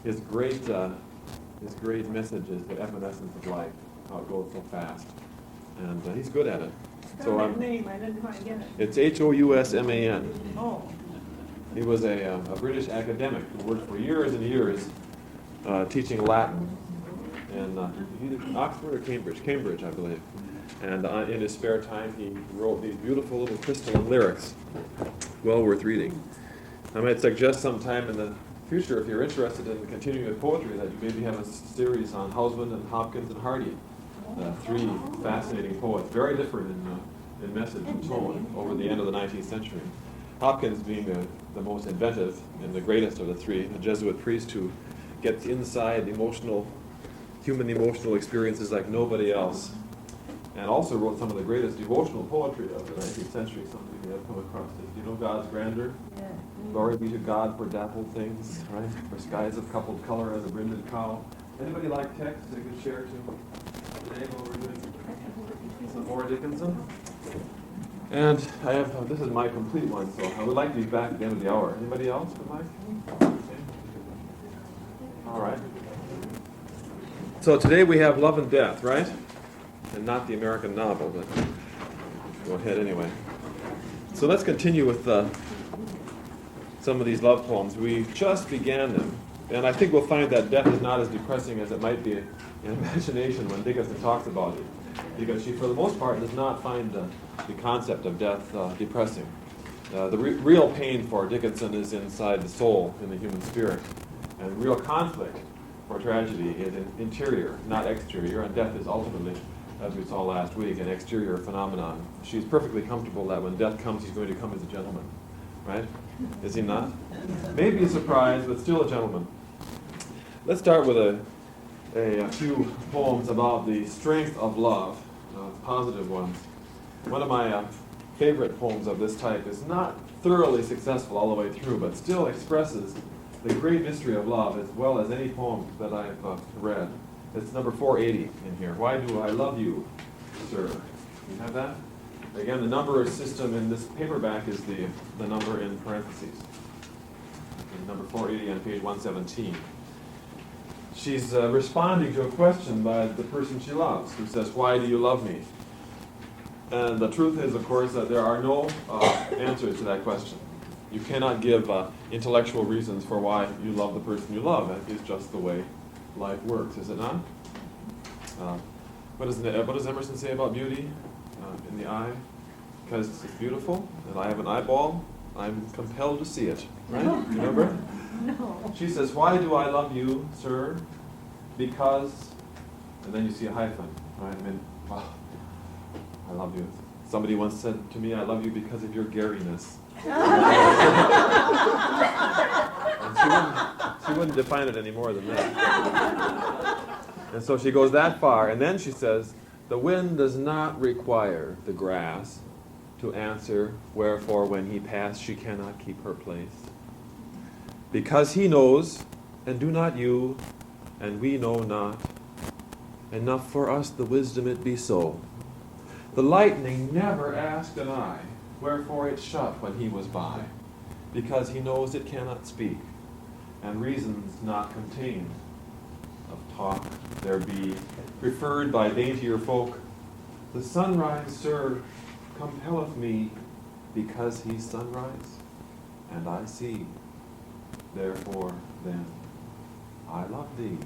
His great message is the evanescence of life, how it goes so fast, and he's good at it. So that name, I didn't quite get it. It's Housman. Oh. He was a British academic who worked for years and years teaching Latin, and either Oxford or Cambridge, I believe. And in his spare time, he wrote these beautiful little crystalline lyrics, well worth reading. I might suggest sometime in the future, if you're interested in continuing with poetry, that you maybe have a series on Housman and Hopkins and Hardy, three fascinating poets, very different in message and tone over the end of the 19th century. Hopkins being the most inventive and the greatest of the three, a Jesuit priest who gets inside human emotional experiences like nobody else, and also wrote some of the greatest devotional poetry of the 19th century. Some of you may have come across it. Do you know God's grandeur? Yeah. Glory be to God for dappled things, right? For skies of coupled color as a brinded cow. Anybody like text they could share today while we're doing some more Dickinson? And I have, this is my complete one, so I would like to be back at the end of the hour. Anybody else would like? Okay. All right. So today we have Love and Death, right? And not the American novel, but go ahead anyway. So let's continue with some of these love poems. We just began them, and I think we'll find that death is not as depressing as it might be in imagination when Dickinson talks about it, because she, for the most part, does not find the concept of death depressing. The real pain for Dickinson is inside the soul, in the human spirit, and real conflict for tragedy is interior, not exterior, and death is ultimately, as we saw last week, an exterior phenomenon. She's perfectly comfortable that when death comes, he's going to come as a gentleman, right? Is he not? Maybe a surprise, but still a gentleman. Let's start with a few poems about the strength of love, positive ones. One of my favorite poems of this type is not thoroughly successful all the way through, but still expresses the great mystery of love as well as any poem that I've read. It's number 480 in here. Why do I love you, sir? You have that? Again, the number system in this paperback is the number in parentheses. Number 480 on page 117. She's responding to a question by the person she loves, who says, "Why do you love me?" And the truth is, of course, that there are no answers to that question. You cannot give intellectual reasons for why you love the person you love. That is just the way life works, is it not? What does Emerson say about beauty in the eye? Because it's beautiful, and I have an eyeball, I'm compelled to see it. Right? You remember? No. She says, "Why do I love you, sir? Because," and then you see a hyphen, right? I mean, oh, I love you. Somebody once said to me, "I love you because of your gariness." And she wouldn't define it any more than that. And so she goes that far, and then she says, "The wind does not require the grass to answer, wherefore when he pass she cannot keep her place. Because he knows, and do not you, and we know not. Enough for us the wisdom it be so. The lightning never asked an eye, wherefore it shut when he was by. Because he knows it cannot speak, and reasons not contained. Of talk there be, preferred by daintier folk. The sunrise, sir, compelleth me, because he's sunrise, and I see. Therefore, then, I love thee."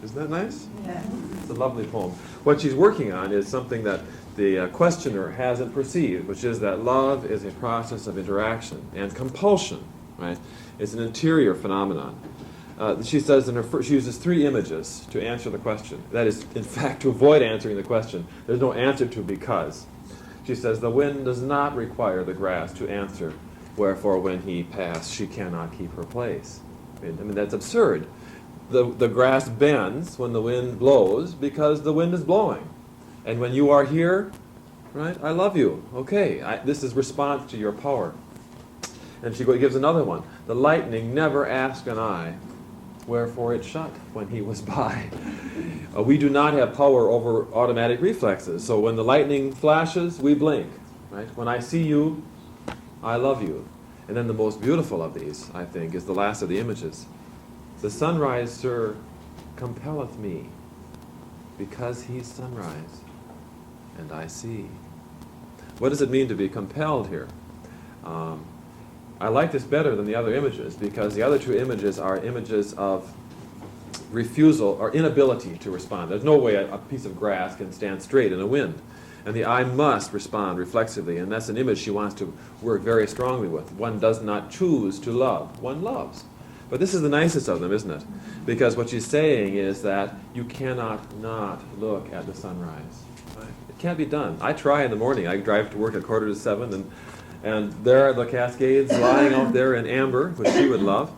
Isn't that nice? Yeah. It's a lovely poem. What she's working on is something that the questioner hasn't perceived, which is that love is a process of interaction and compulsion, right? It's an interior phenomenon. She says she uses three images to answer the question. That is, in fact, to avoid answering the question. There's no answer to because. She says, "The wind does not require the grass to answer, wherefore when he pass she cannot keep her place." I mean that's absurd. The grass bends when the wind blows because the wind is blowing. And when you are here, right, I love you. Okay, this is response to your power. And she gives another one. "The lightning never asked an eye, wherefore it shut when he was by." We do not have power over automatic reflexes. So when the lightning flashes, we blink. Right? When I see you, I love you. And then the most beautiful of these, I think, is the last of the images. The sunrise, sir, compelleth me, because he's sunrise, and I see. What does it mean to be compelled here? I like this better than the other images, because the other two images are images of refusal or inability to respond. There's no way a piece of grass can stand straight in a wind. And the I must respond reflexively, and that's an image she wants to work very strongly with. One does not choose to love, one loves. But this is the nicest of them, isn't it? Because what she's saying is that you cannot not look at the sunrise. Right? It can't be done. I try in the morning. I drive to work at 6:45, and there are the Cascades lying out there in amber, which she would love,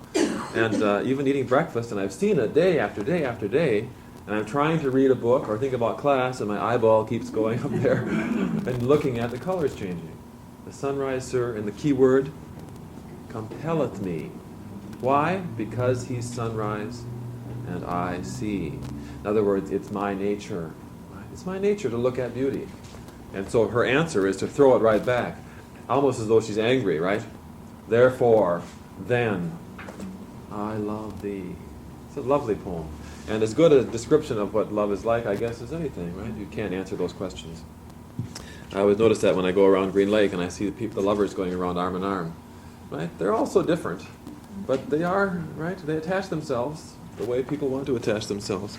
and even eating breakfast, and I've seen it day after day after day, and I'm trying to read a book or think about class, and my eyeball keeps going up there and looking at the colors changing. The sunrise, sir, and the key word, compelleth me. Why? Because he's sunrise, and I see. In other words, it's my nature. It's my nature to look at beauty. And so her answer is to throw it right back, almost as though she's angry, right? Therefore, then, I love thee. It's a lovely poem. And as good a description of what love is like, I guess, as anything, right? You can't answer those questions. I always notice that when I go around Green Lake and I see the lovers going around arm in arm, right? They're all so different, but they are, right? They attach themselves the way people want to attach themselves.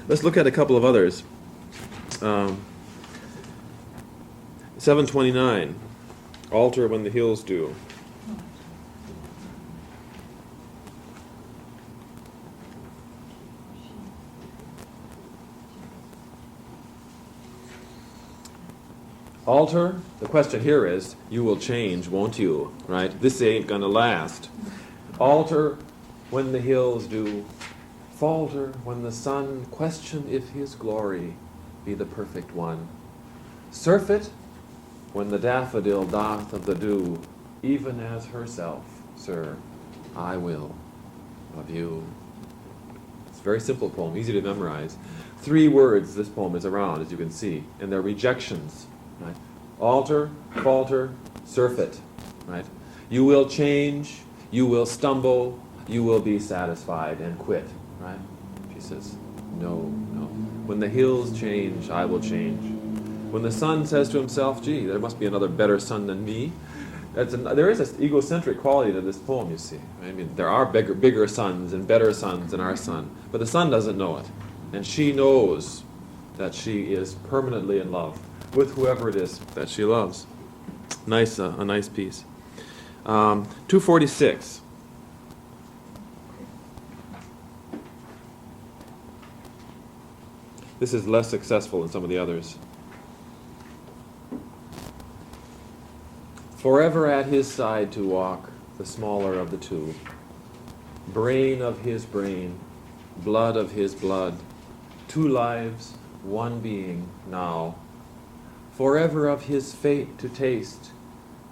Let's look at a couple of others. 729, altar when the hills do. Altar, the question here is, you will change, won't you? Right? This ain't gonna last. Altar when the hills do. Falter when the sun question if his glory be the perfect one. Surfeit when the daffodil doth of the dew, even as herself, sir, I will of you. It's a very simple poem, easy to memorize. 3 words this poem is around, as you can see, and they're rejections. Right? Alter, falter, surfeit. Right? You will change, you will stumble, you will be satisfied and quit. Right? She says, no, no. When the hills change, I will change. When the sun says to himself, gee, there must be another better sun than me. There is an egocentric quality to this poem, you see. I mean, there are bigger suns and better suns than our sun, but the sun doesn't know it. And she knows that she is permanently in love with whoever it is that she loves. Nice, a nice piece. 246. This is less successful than some of the others. Forever at his side to walk, the smaller of the two. Brain of his brain, blood of his blood. 2 lives, 1 being now. Forever of his fate to taste,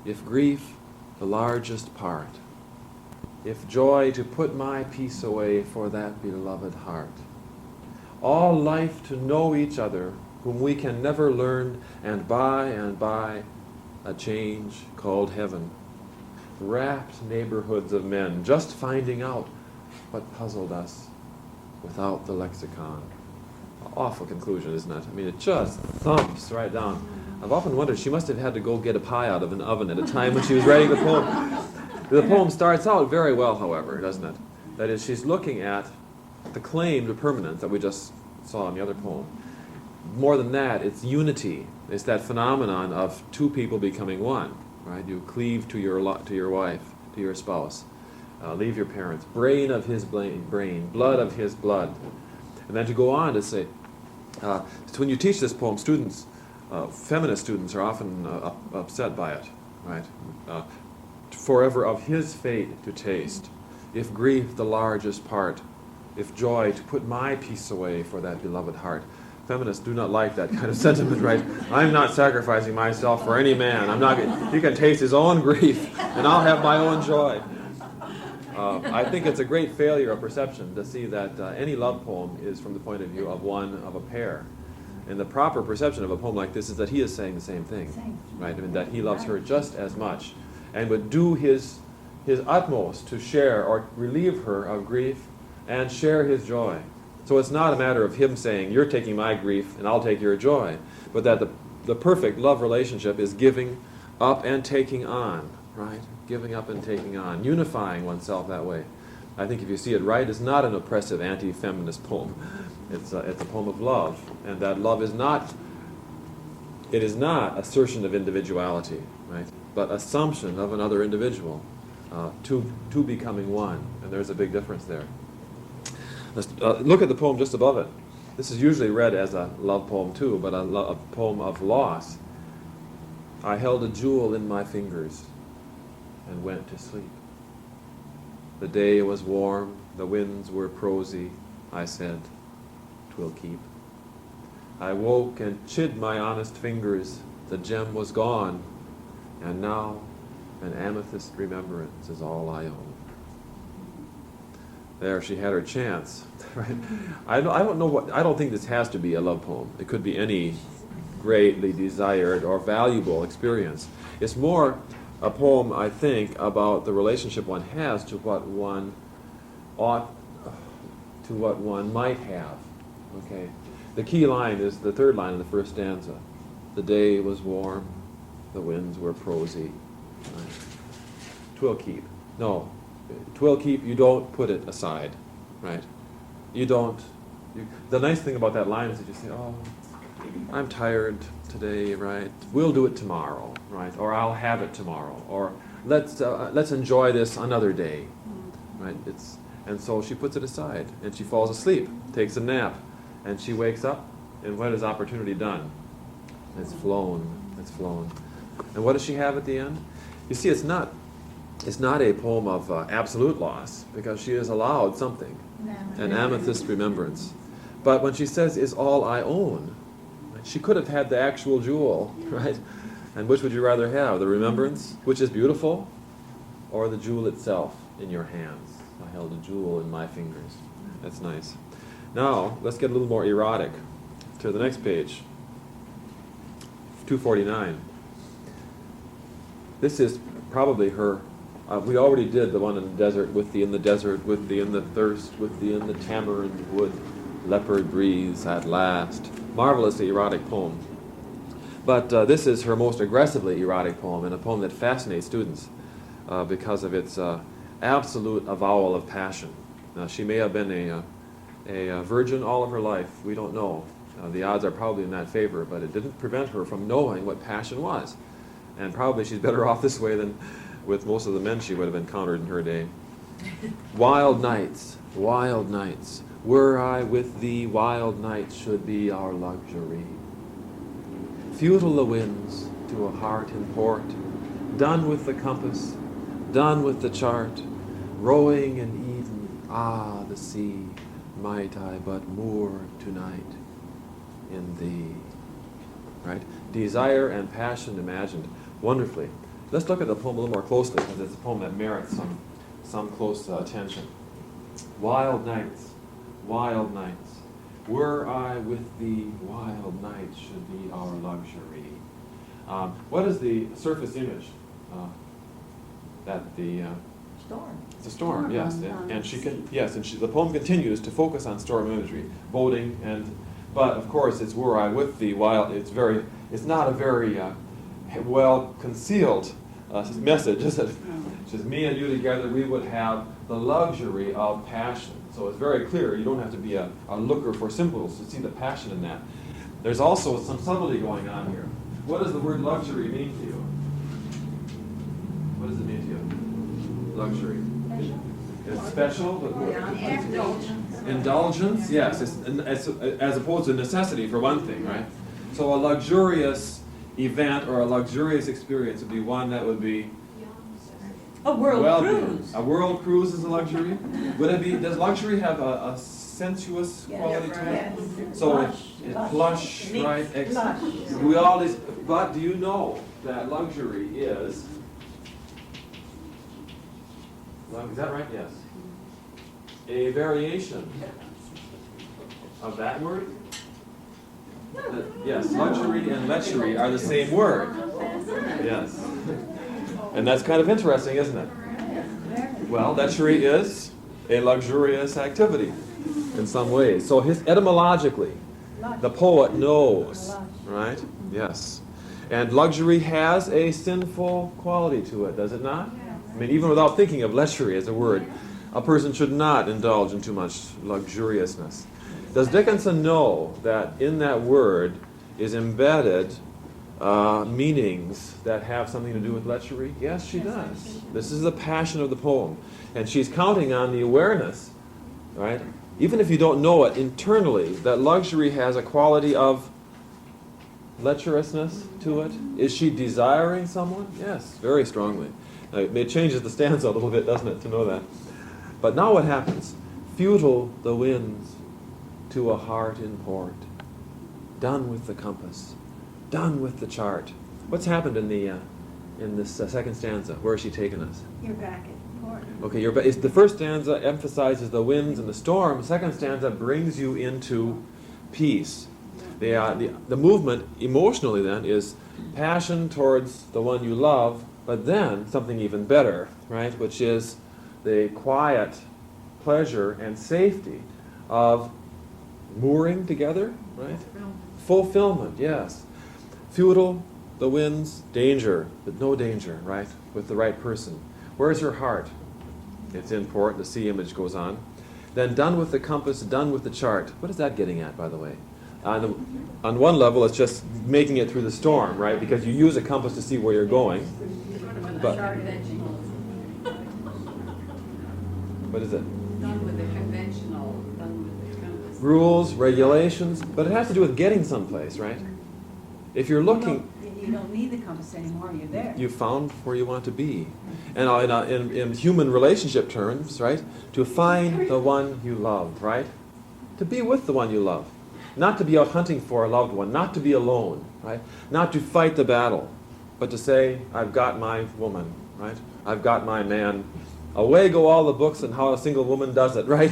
if grief the largest part. If joy to put my peace away for that beloved heart. All life to know each other, whom we can never learn, and by a change called heaven. Rapt neighborhoods of men, just finding out what puzzled us without the lexicon. Awful conclusion, isn't it? I mean, it just thumps right down. I've often wondered, she must have had to go get a pie out of an oven at a time when she was writing the poem. The poem starts out very well, however, doesn't it? That is, she's looking at the claim to permanence that we just saw in the other poem. More than that, it's unity. It's that phenomenon of 2 people becoming one. Right? You cleave to your wife, to your spouse. Leave your parents. Brain of his brain, blood of his blood. And then to go on to say, so when you teach this poem, students, feminist students, are often upset by it. Right? Forever of his fate to taste. If grief the largest part. If joy to put my peace away for that beloved heart. Feminists do not like that kind of sentiment, right? I'm not sacrificing myself for any man. He can taste his own grief, and I'll have my own joy. I think it's a great failure of perception to see that any love poem is from the point of view of a pair. And the proper perception of a poem like this is that he is saying the same thing, right? I mean, that he loves her just as much, and would do his utmost to share or relieve her of grief and share his joy. So it's not a matter of him saying, you're taking my grief and I'll take your joy, but that the perfect love relationship is giving up and taking on, right? Giving up and taking on, unifying oneself that way. I think if you see it right, it's not an oppressive anti-feminist poem. It's a poem of love, and that love is not assertion of individuality, right? But assumption of another individual, two becoming one, and there's a big difference there. Let's look at the poem just above it. This is usually read as a love poem too, but a poem of loss. I held a jewel in my fingers and went to sleep. The day was warm, the winds were prosy. I said, 'twill keep. I woke and chid my honest fingers. The gem was gone, and now an amethyst remembrance is all I own. There, she had her chance. Right? I don't think this has to be a love poem. It could be any greatly desired or valuable experience. It's more a poem, I think, about the relationship one has to what one ought, to what one might have. Okay. The key line is the third line of the first stanza. The day was warm, the winds were prosy. Right? 'Twill keep. No, 'twill keep. You don't put it aside, right? You don't. The nice thing about that line is that you say, "Oh, I'm tired today, right? We'll do it tomorrow, right? Or I'll have it tomorrow, or let's enjoy this another day, right?" And so she puts it aside, and she falls asleep, takes a nap, and she wakes up, and what is opportunity done? It's flown. It's flown. And what does she have at the end? You see, it's not a poem of absolute loss, because she is allowed something, an amethyst remembrance. But when she says, "is all I own," she could have had the actual jewel, right? And which would you rather have, the remembrance, which is beautiful, or the jewel itself in your hands? I held a jewel in my fingers. That's nice. Now, let's get a little more erotic. To the next page, 249. This is probably her. We already did the one in the desert, with thee in the desert, with thee in the thirst, with thee in the tamarind wood, leopard breeze at last. Marvelously erotic poem. But this is her most aggressively erotic poem, and a poem that fascinates students because of its absolute avowal of passion. Now, she may have been a virgin all of her life. We don't know. The odds are probably in that favor, but it didn't prevent her from knowing what passion was. And probably she's better off this way than with most of the men she would have encountered in her day. Wild nights, were I with thee, wild nights should be our luxury. Futile the winds to a heart in port, done with the compass, done with the chart, rowing in Eden, ah, the sea, might I but moor tonight in thee. Right? Desire and passion imagined wonderfully. Let's look at the poem a little more closely, because it's a poem that merits some close attention. Wild nights, were I with thee, wild nights should be our luxury. What is the surface image? That the Storm. it's a storm, yes, and she can, yes, and the poem continues to focus on storm imagery, boating, but of course it's were I with thee, while it's not a very well concealed message, is it? It's just me and you together, we would have the luxury of passion. So it's very clear. You don't have to be a looker for symbols to see the passion in that. There's also some subtlety going on here. What does the word luxury mean to you? What does it mean to you? Luxury. It's special? But indulgence? Yes, as opposed to necessity for one thing, right? So a luxurious event or a luxurious experience would be one that would be A world cruise. A world cruise is a luxury. Would it be? Does luxury have a sensuous quality to it? Yes. So plush, right? Plush. We all but do you know that luxury is? Is that right? Yes. A variation of that word. Yes, luxury and lechery are the same word. Yes. And that's kind of interesting, isn't it? Well, lechery is a luxurious activity in some ways. So etymologically, the poet knows, right? Yes. And luxury has a sinful quality to it, does it not? I mean, even without thinking of lechery as a word, a person should not indulge in too much luxuriousness. Does Dickinson know that in that word is embedded meanings that have something to do with lechery? Yes, she does. This is the passion of the poem. And she's counting on the awareness, right? Even if you don't know it internally, that luxury has a quality of lecherousness to it. Is she desiring someone? Yes, very strongly. It changes the stanza a little bit, doesn't it, to know that? But now what happens? Futile the winds to a heart in port. Done with the compass. Done with the chart. What's happened in this second stanza? Where has she taken us? You're back at port. Okay, the first stanza emphasizes the winds and the storm. The second stanza brings you into peace. The movement emotionally then is passion towards the one you love, but then something even better, right? Which is the quiet pleasure and safety of mooring together, right? Fulfillment, yes. Futile, the winds, danger, but no danger, right? With the right person. Where's your heart? It's in port, the sea image goes on. Then done with the compass, done with the chart. What is that getting at, by the way? On one level, it's just making it through the storm, right? Because you use a compass to see where you're going. But what is it? Done with the conventional, done with the compass. Rules, regulations, but it has to do with getting someplace, right? If you're looking, You don't need the compass anymore, you're there. you found where you want to be. And in human relationship terms, right? To find the one you love, right? To be with the one you love. Not to be out hunting for a loved one, not to be alone, right? Not to fight the battle, but to say, I've got my woman, right? I've got my man. Away go all the books on how a single woman does it, right?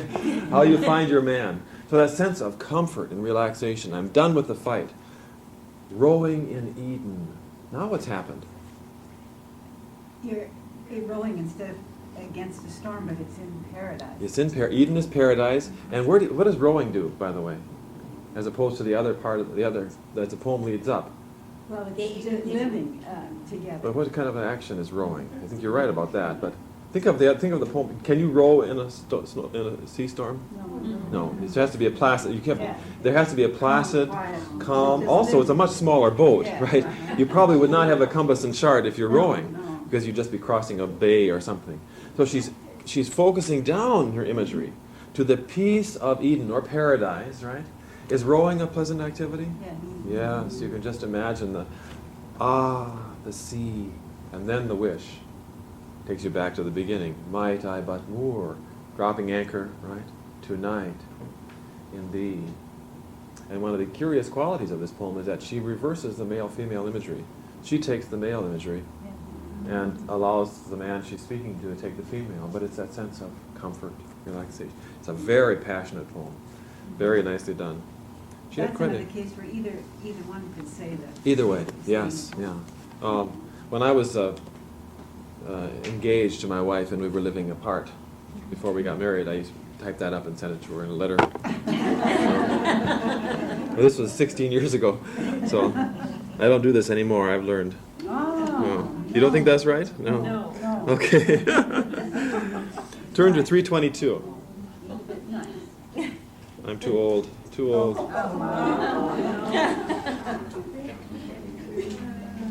How you find your man. So that sense of comfort and relaxation. I'm done with the fight. Rowing in Eden. Now what's happened? You're rowing instead of against a storm, but it's in paradise. It's in Eden is paradise. And what does rowing do, by the way? As opposed to the other part of the other that the poem leads up. Well, it's living together. But what kind of an action is rowing? I think you're right about that. But think of the poem. Can you row in a sea storm? No. It has to be a placid. There has to be a placid, calm. Also, it's a much smaller boat, right? You probably would not have a compass and chart if you're rowing, because you'd just be crossing a bay or something. So she's focusing down her imagery to the peace of Eden or paradise, right? Is rowing a pleasant activity? Yes, you can just imagine the sea, and then the wish. Takes you back to the beginning. Might I but moor, dropping anchor, right? Tonight, in thee. And one of the curious qualities of this poem is that she reverses the male-female imagery. She takes the male imagery and allows the man she's speaking to take the female, but it's that sense of comfort, relaxation. It's a very passionate poem. Very nicely done. That's another case where either one could say that. Either way, yes, yeah. When I was engaged to my wife and we were living apart before we got married, I used to type that up and send it to her in a letter. Well, this was 16 years ago, so I don't do this anymore. I've learned. You don't think that's right? No. Okay. Turn to 322. I'm too old. Too old.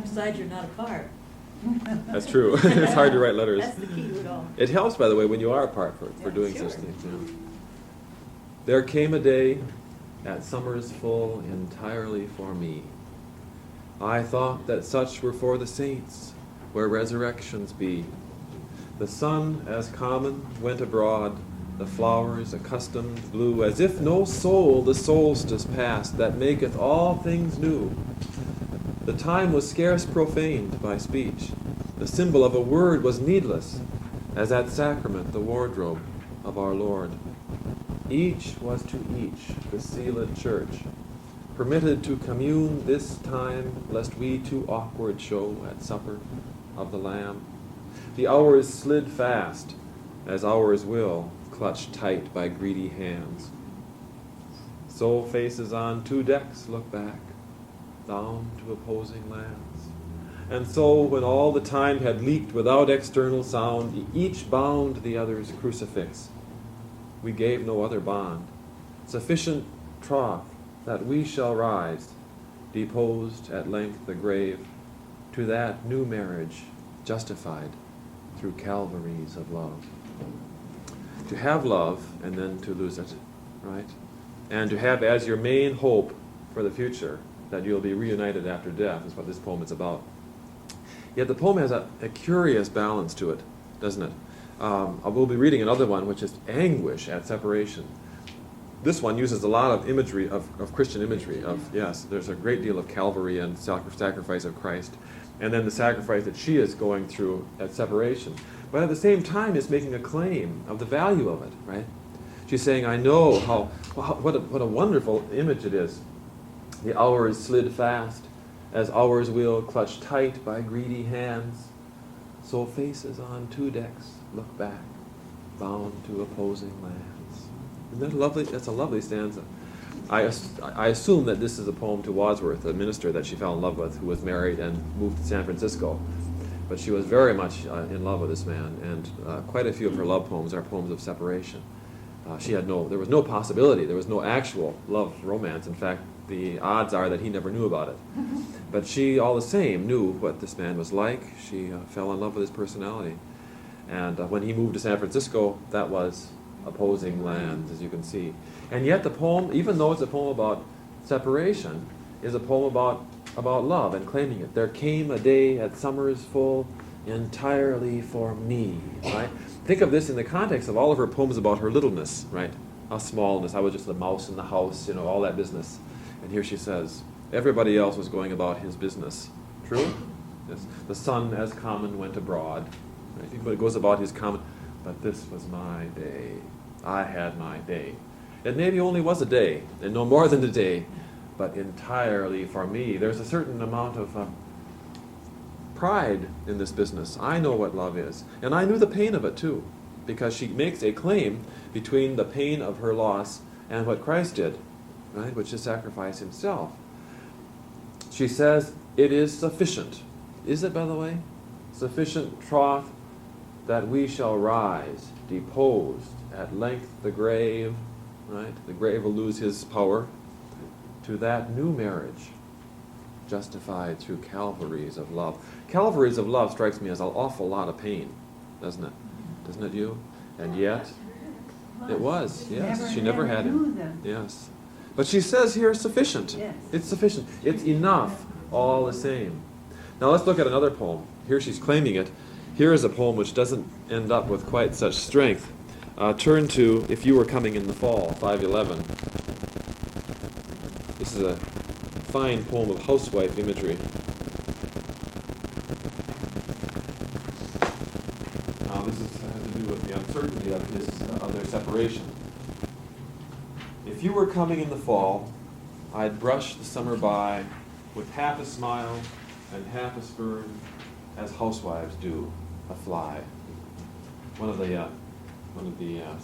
Besides, you're not apart. That's true. It's hard to write letters. That's the key to it all. It helps, by the way, when you are apart for doing such things. Yeah. There came a day at summers full entirely for me. I thought that such were for the saints, where resurrections be. The sun, as common, went abroad, the flowers accustomed blew, as if no soul the solstice passed, that maketh all things new. The time was scarce profaned by speech. The symbol of a word was needless, as at sacrament the wardrobe of our Lord. Each was to each the sealed church, permitted to commune this time, lest we too awkward show at supper of the Lamb. The hours slid fast, as hours will, clutched tight by greedy hands. So faces on two decks look back, down to opposing lands. And so, when all the time had leaked without external sound, each bound the other's crucifix. We gave no other bond. Sufficient troth that we shall rise, deposed at length the grave, to that new marriage, justified through Calvaries of love. To have love and then to lose it, right? And to have as your main hope for the future that you'll be reunited after death is what this poem is about. Yet the poem has a curious balance to it, doesn't it? I will be reading another one, which is anguish at separation. This one uses a lot of imagery, of Christian imagery, yes, there's a great deal of Calvary and sacrifice of Christ, and then the sacrifice that she is going through at separation. But at the same time is making a claim of the value of it, right? She's saying, I know what a wonderful image it is. The hours slid fast, as hours will clutched tight by greedy hands. So faces on two decks look back, bound to opposing lands. Isn't that lovely? That's a lovely stanza. I assume that this is a poem to Wadsworth, a minister that she fell in love with, who was married and moved to San Francisco. But she was very much in love with this man, and quite a few of her love poems are poems of separation. There was no possibility, there was no actual love romance. In fact, the odds are that he never knew about it. But she, all the same, knew what this man was like. She fell in love with his personality. And when he moved to San Francisco, that was opposing lands, as you can see. And yet the poem, even though it's a poem about separation, is a poem about love and claiming it. There came a day at summer's full, entirely for me, right? Think of this in the context of all of her poems about her littleness, right? Her smallness. I was just a mouse in the house, all that business. And here she says, everybody else was going about his business. True? Yes. The sun as common went abroad. Right? But it goes about his common, but this was my day. I had my day. It maybe only was a day, and no more than a day, but entirely for me. There's a certain amount of pride in this business. I know what love is. And I knew the pain of it too, because she makes a claim between the pain of her loss and what Christ did, right, which is sacrifice himself. She says, it is sufficient. Is it, by the way? Sufficient troth that we shall rise, deposed at length the grave, right? The grave will lose his power, to that new marriage, justified through Calvaries of love. Calvaries of love strikes me as an awful lot of pain, doesn't it? Doesn't it you? And yet, it was, yes. She never had him. Yes. But she says here, sufficient. Yes. It's sufficient. It's enough, all the same. Now let's look at another poem. Here she's claiming it. Here is a poem which doesn't end up with quite such strength. Turn to If You Were Coming in the Fall, 511. This is a fine poem of housewife imagery. Now this has to do with the uncertainty of their separation. If you were coming in the fall, I'd brush the summer by with half a smile and half a spurn, as housewives do a fly. One of the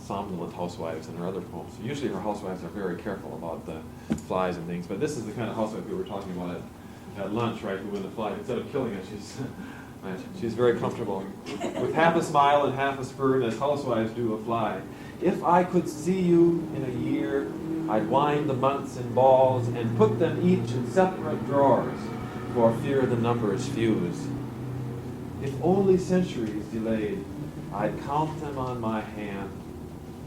somnolent housewives in her other poems. Usually her housewives are very careful about the flies and things, but this is the kind of housewife we were talking about at lunch, right? Who, when the fly, instead of killing it, she's very comfortable. With half a smile and half a spurn, as housewives do a fly. If I could see you in a year, I'd wind the months in balls and put them each in separate drawers, for fear the numbers fuse. If only centuries delayed, I'd count them on my hand,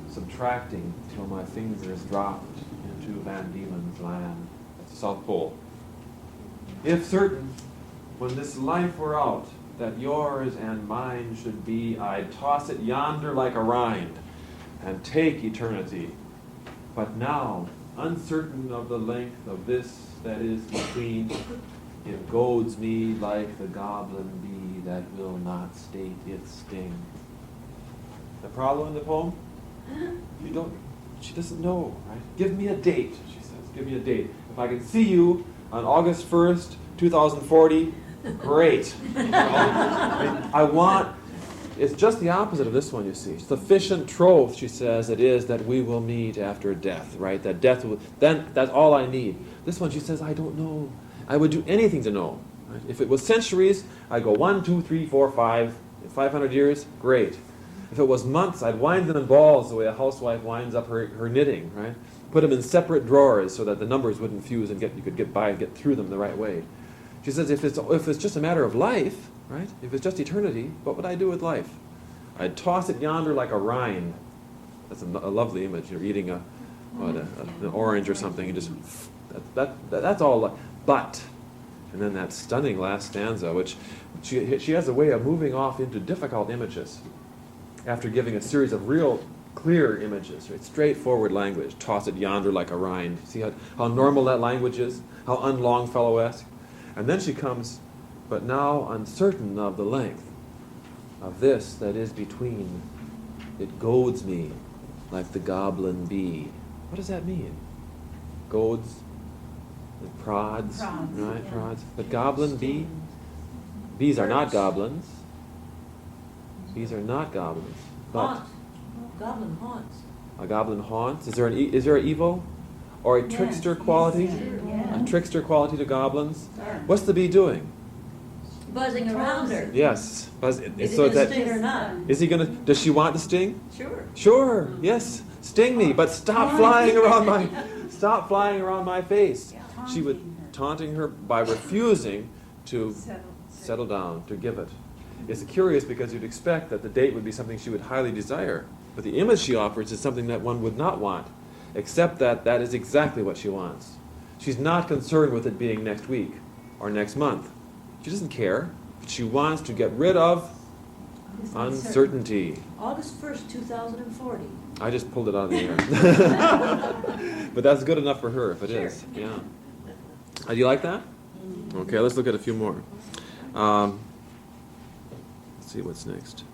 subtracting till my fingers dropped into Van Diemen's land. That's the South Pole. If certain, when this life were out, that yours and mine should be, I'd toss it yonder like a rind, and take eternity. But now, uncertain of the length of this that is between, it goads me like the goblin bee that will not state its sting. The problem in the poem? She doesn't know, right? Give me a date, she says. Give me a date. If I can see you on August 1st, 2040, great. I want It's just the opposite of this one, you see. Sufficient troth, she says, it is that we will meet after death, right? That death will, then that's all I need. This one, she says, I don't know. I would do anything to know. Right? If it was centuries, I'd go 1, 2, 3, 4, 5, 500 years, great. If it was months, I'd wind them in balls the way a housewife winds up her knitting, right? Put them in separate drawers so that the numbers wouldn't fuse and you could get through them the right way. She says, if it's just a matter of life, right? If it's just eternity, what would I do with life? I'd toss it yonder like a rind. That's a lovely image. You're eating an orange or something. You just that's all. But, and then that stunning last stanza, which she has a way of moving off into difficult images after giving a series of real clear images, right? Straightforward language. Toss it yonder like a rind. See how normal that language is? How un-Longfellow-esque? And then she comes, but now uncertain of the length of this that is between, it goads me like the goblin bee. What does that mean? Goads, and prods, right? Yeah. Prods. The goblin bee? Bees are not goblins. Bees are not goblins. But Haunt. Goblin haunts. a goblin haunts. Is there an evil or a trickster quality? Yeah. A trickster quality to goblins? Yeah. What's the bee doing? Buzzing around her. Yes. Is it going to sting or not? Is he gonna? Does she want to sting? Sure. Sure. Yes. Sting me, but stop flying around my face. She would taunting her by refusing to settle down, to give it. It's curious because you'd expect that the date would be something she would highly desire, but the image she offers is something that one would not want, except that that is exactly what she wants. She's not concerned with it being next week or next month. She doesn't care. She wants to get rid of uncertainty. August 1st, 2040. I just pulled it out of the air. But that's good enough for her if it is. Yeah. Do you like that? Okay, let's look at a few more. Let's see what's next.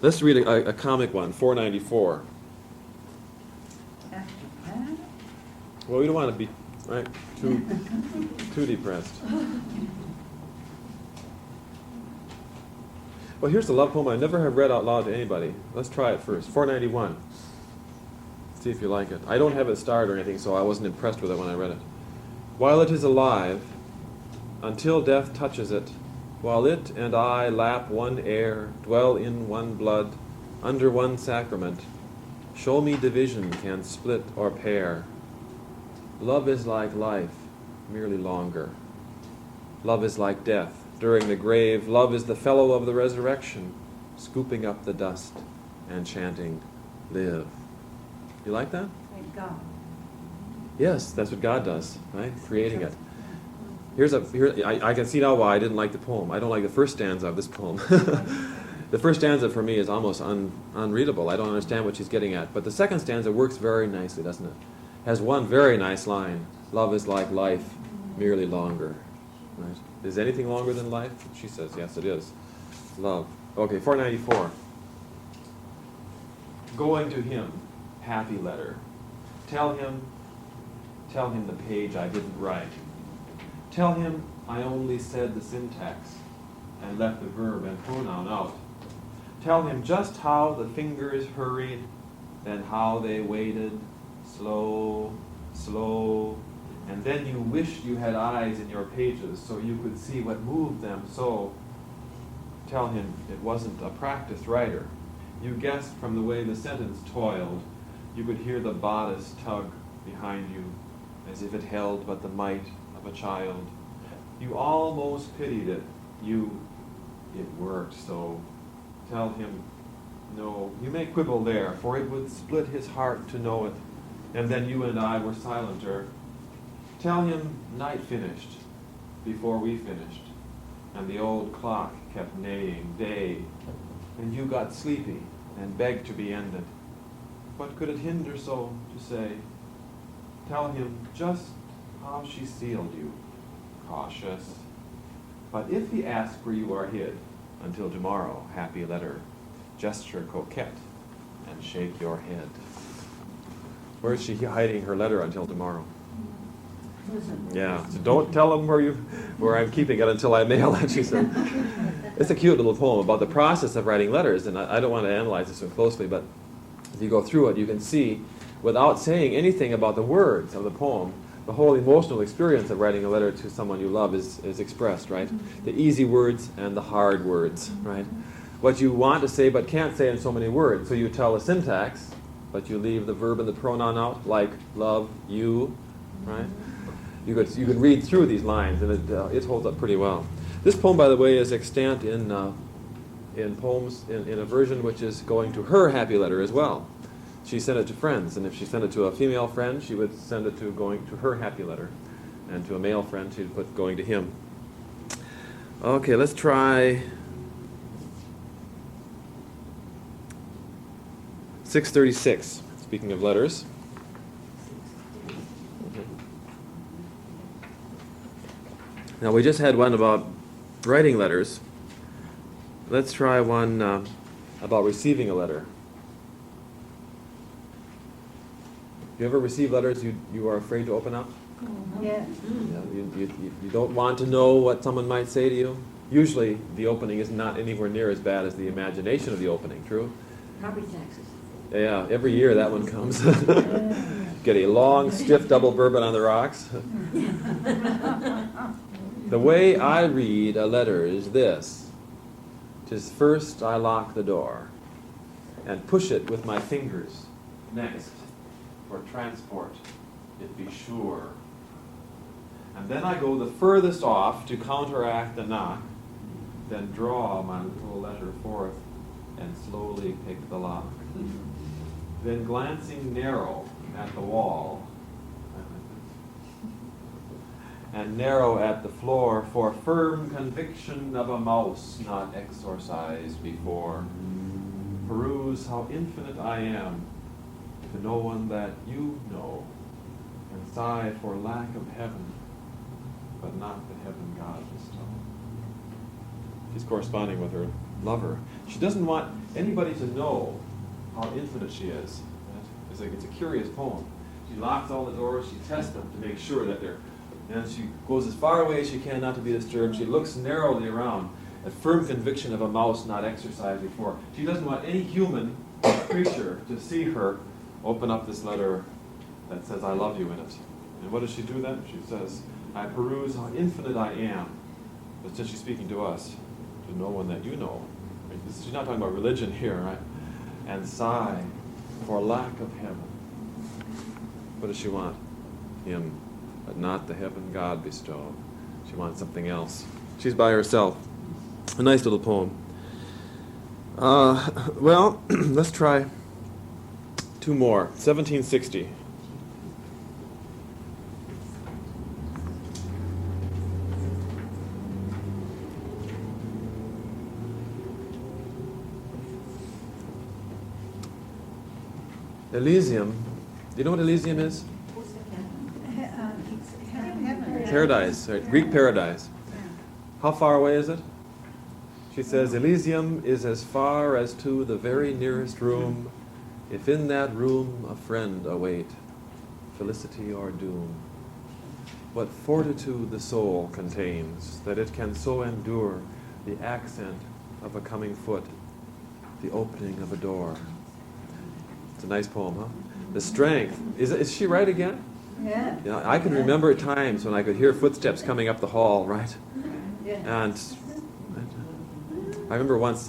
Let's read a comic one, 494. Well, we don't want to be too depressed. Well, here's the love poem I never have read out loud to anybody. Let's try it first. 491. See if you like it. I don't have it starred or anything, so I wasn't impressed with it when I read it. While it is alive, until death touches it, while it and I lap one air, dwell in one blood, under one sacrament, show me division can split or pair. Love is like life, merely longer. Love is like death. During the grave, love is the fellow of the resurrection, scooping up the dust and chanting, live. You like that? Thank God. Yes, that's what God does, right? Creating it. I can see now why I didn't like the poem. I don't like the first stanza of this poem. The first stanza for me is almost unreadable. I don't understand what she's getting at. But the second stanza works very nicely, doesn't it? Has one very nice line. Love is like life, merely longer. Right? Is anything longer than life? She says, yes, it is. Love. Okay, 494. Going to him, happy letter. Tell him the page I didn't write. Tell him I only said the syntax and left the verb and pronoun out. Tell him just how the fingers hurried, then how they waited, slow, slow, and then you wished you had eyes in your pages so you could see what moved them so. Tell him it wasn't a practiced writer. You guessed from the way the sentence toiled, you could hear the bodice tug behind you, as if it held but the might of a child. You almost pitied it. It worked so. Tell him, no, you may quibble there, for it would split his heart to know it, and then you and I were silenter. Tell him night finished before we finished, and the old clock kept neighing day, and you got sleepy and begged to be ended. What could it hinder so to say? Tell him just how she sealed you, cautious. But if he asks where you are hid, until tomorrow, happy letter, gesture coquette, and shake your head. Where is she hiding her letter until tomorrow? Yeah, so don't tell him where I'm keeping it until I mail it, she said. It's a cute little poem about the process of writing letters, and I don't want to analyze this so closely, but if you go through it, you can see, without saying anything about the words of the poem, the whole emotional experience of writing a letter to someone you love is expressed, right? The easy words and the hard words, right? What you want to say but can't say in so many words. So you tell a syntax, but you leave the verb and the pronoun out, like love, you, right? You can read through these lines, and it holds up pretty well. This poem, by the way, is extant in poems in a version which is going to her happy letter as well. She sent it to friends, and if she sent it to a female friend, she would send it to going to her happy letter, and to a male friend, she'd put going to him. Okay, let's try 636. Speaking of letters. Now we just had one about writing letters. Let's try one about receiving a letter. You ever receive letters you are afraid to open up? Yeah. You don't want to know what someone might say to you? Usually the opening is not anywhere near as bad as the imagination of the opening, true? Property taxes. Yeah, every year that one comes. Get a long, stiff double bourbon on the rocks. The way I read a letter is this. 'Tis first I lock the door and push it with my fingers. Next, for transport, it be sure. And then I go the furthest off to counteract the knock, then draw my little letter forth and slowly pick the lock. Then glancing narrow at the wall, and narrow at the floor, for firm conviction of a mouse not exorcised before, peruse how infinite I am to no one that you know, and sigh for lack of heaven, but not the heaven God bestowed. She's corresponding with her lover. She doesn't want anybody to know how infinite she is. It's a curious poem. She locks all the doors, she tests them to make sure that they're, and she goes as far away as she can not to be disturbed. She looks narrowly around, a firm conviction of a mouse not exercised before. She doesn't want any human creature to see her open up this letter that says, I love you in it. And what does she do then? She says, I peruse how infinite I am. But since she's speaking to us, to no one that you know. Right? She's not talking about religion here, right? And sigh for lack of heaven. What does she want? Him, but not the heaven God bestowed. She wants something else. She's by herself. A nice little poem. Well, let's try two more. 1760. Elysium. Do you know what Elysium is? Heaven. Paradise, right? Greek paradise. How far away is it? She says, Elysium is as far as to the very nearest room, if in that room a friend await, felicity or doom. What fortitude the soul contains, that it can so endure the accent of a coming foot, the opening of a door. It's a nice poem, huh? The strength. Is she right again? Yeah. You know, I can remember times when I could hear footsteps coming up the hall, right? Yeah. And I remember once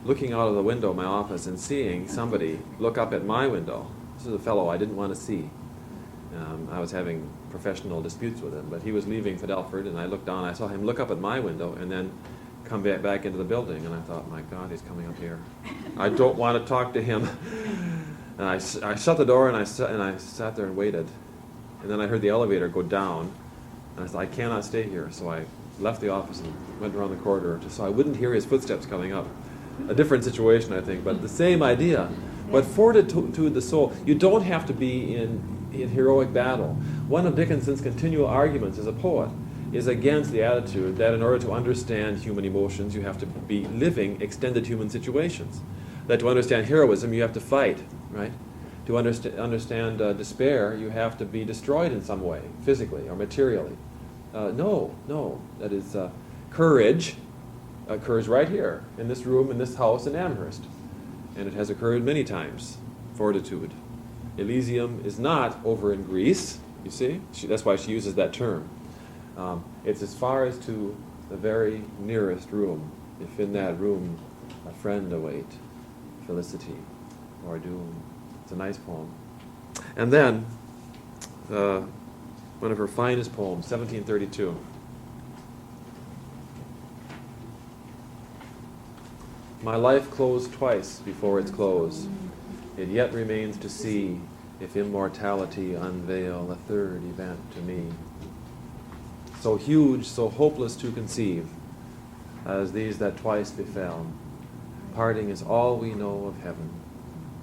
looking out of the window of my office and seeing somebody look up at my window. This is a fellow I didn't want to see. I was having professional disputes with him, but he was leaving Fidelford, and I looked down, I saw him look up at my window and then come back into the building, and I thought, my God, he's coming up here. I don't want to talk to him. And I shut the door, and I sat there and waited. And then I heard the elevator go down, and I thought, I cannot stay here. So I left the office and went around the corridor just so I wouldn't hear his footsteps coming up. A different situation, I think, but the same idea. But fortitude the soul, you don't have to be in heroic battle. One of Dickinson's continual arguments as a poet is against the attitude that in order to understand human emotions, you have to be living extended human situations. That to understand heroism, you have to fight, right? To understand despair, you have to be destroyed in some way, physically or materially. No. That is courage occurs right here, in this room, in this house in Amherst. And it has occurred many times, fortitude. Elysium is not over in Greece, you see? That's why she uses that term. It's as far as to the very nearest room, if in that room a friend await, felicity or doom. It's a nice poem. And then, one of her finest poems, 1732. My life closed twice before its close. It yet remains to see if immortality unveil a third event to me. So huge, so hopeless to conceive, as these that twice befell. Parting is all we know of heaven,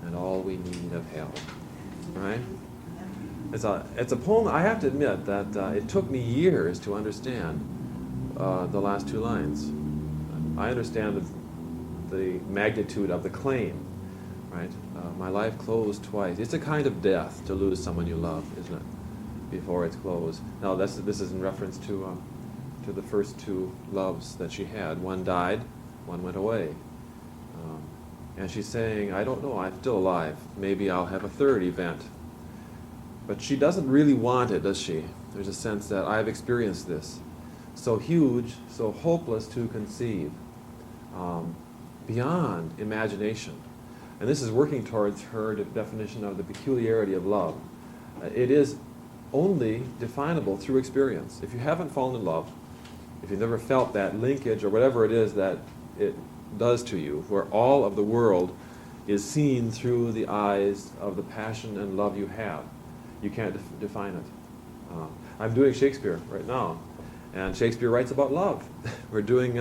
and all we need of hell. Right? It's a poem. I have to admit that it took me years to understand the last two lines. I understand the magnitude of the claim. Right? My life closed twice. It's a kind of death to lose someone you love, isn't it? Before it's closed. Now, this is in reference to the first two loves that she had. One died, one went away. And she's saying, I don't know, I'm still alive. Maybe I'll have a third event. But she doesn't really want it, does she? There's a sense that I've experienced this. So huge, so hopeless to conceive. Beyond imagination. And this is working towards her definition of the peculiarity of love. It is only definable through experience. If you haven't fallen in love, if you've never felt that linkage or whatever it is that it does to you, where all of the world is seen through the eyes of the passion and love you have, you can't define it. I'm doing Shakespeare right now, and Shakespeare writes about love. We're doing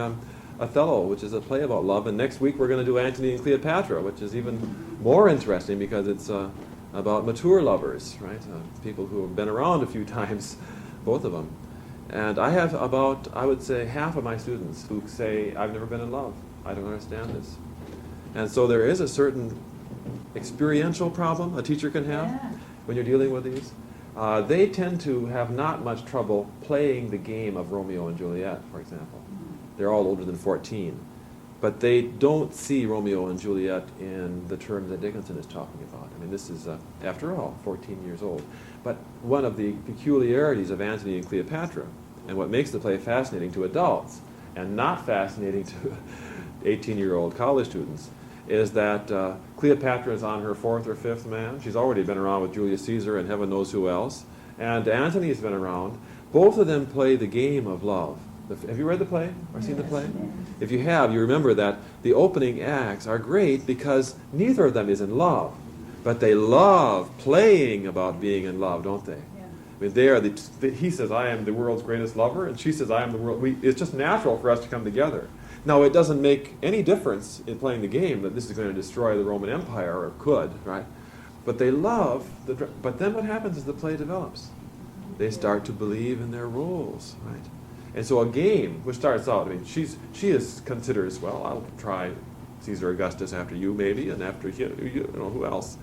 Othello, which is a play about love, and next week we're going to do Antony and Cleopatra, which is even more interesting because it's about mature lovers, right? People who have been around a few times, both of them. And I have about, I would say, half of my students who say, I've never been in love. I don't understand this. And so there is a certain experiential problem a teacher can have when you're dealing with these. They tend to have not much trouble playing the game of Romeo and Juliet, for example. They're all older than 14. But they don't see Romeo and Juliet in the terms that Dickinson is talking about. I mean, this is, after all, 14 years old. But one of the peculiarities of Antony and Cleopatra, and what makes the play fascinating to adults, and not fascinating to 18-year-old college students, is that Cleopatra is on her fourth or fifth man. She's already been around with Julius Caesar and heaven knows who else. And Antony's been around. Both of them play the game of love. Have you read the play or seen the play? If you have, you remember that the opening acts are great because neither of them is in love. But they love playing about being in love, don't they? I mean, they are he says, I am the world's greatest lover, and she says, I am the world. It's just natural for us to come together. Now, it doesn't make any difference in playing the game that this is going to destroy the Roman Empire, or could, right? But they love, but then what happens is the play develops. They start to believe in their roles, right? And so a game, which starts out, I mean, she is considers, well, I'll try Caesar Augustus after you, maybe, and after you know, who else?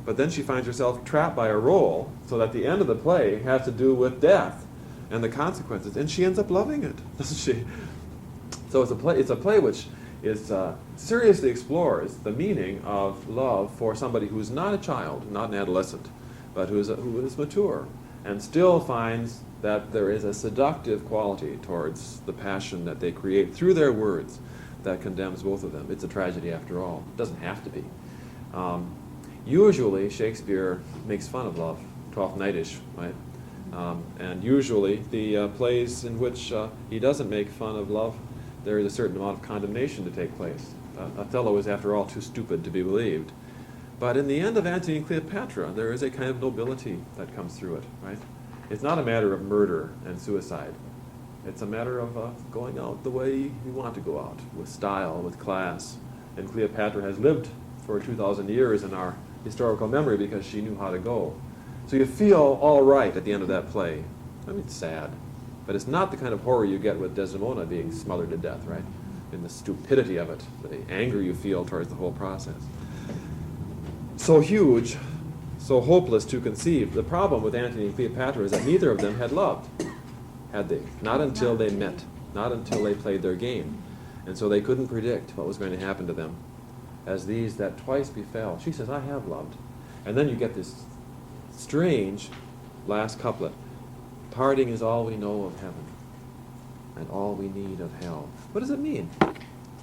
But then she finds herself trapped by a role, so that the end of the play has to do with death and the consequences, and she ends up loving it, doesn't she? So it's a play which is seriously explores the meaning of love for somebody who's not a child, not an adolescent, but who is mature, and still finds that there is a seductive quality towards the passion that they create through their words that condemns both of them. It's a tragedy after all. It doesn't have to be. Usually Shakespeare makes fun of love, Twelfth Nightish, right? And usually the plays in which he doesn't make fun of love, there is a certain amount of condemnation to take place. Othello is, after all, too stupid to be believed. But in the end of Antony and Cleopatra, there is a kind of nobility that comes through it, right? It's not a matter of murder and suicide. It's a matter of going out the way you want to go out, with style, with class. And Cleopatra has lived for 2,000 years in our historical memory because she knew how to go. So you feel all right at the end of that play. I mean, it's sad. But it's not the kind of horror you get with Desdemona being smothered to death, right? In the stupidity of it, the anger you feel towards the whole process. So huge, so hopeless to conceive. The problem with Antony and Cleopatra is that neither of them had loved, had they? Not until they met, not until they played their game. And so they couldn't predict what was going to happen to them. As these that twice befell. She says, I have loved. And then you get this strange last couplet. Parting is all we know of heaven, and all we need of hell. What does it mean? To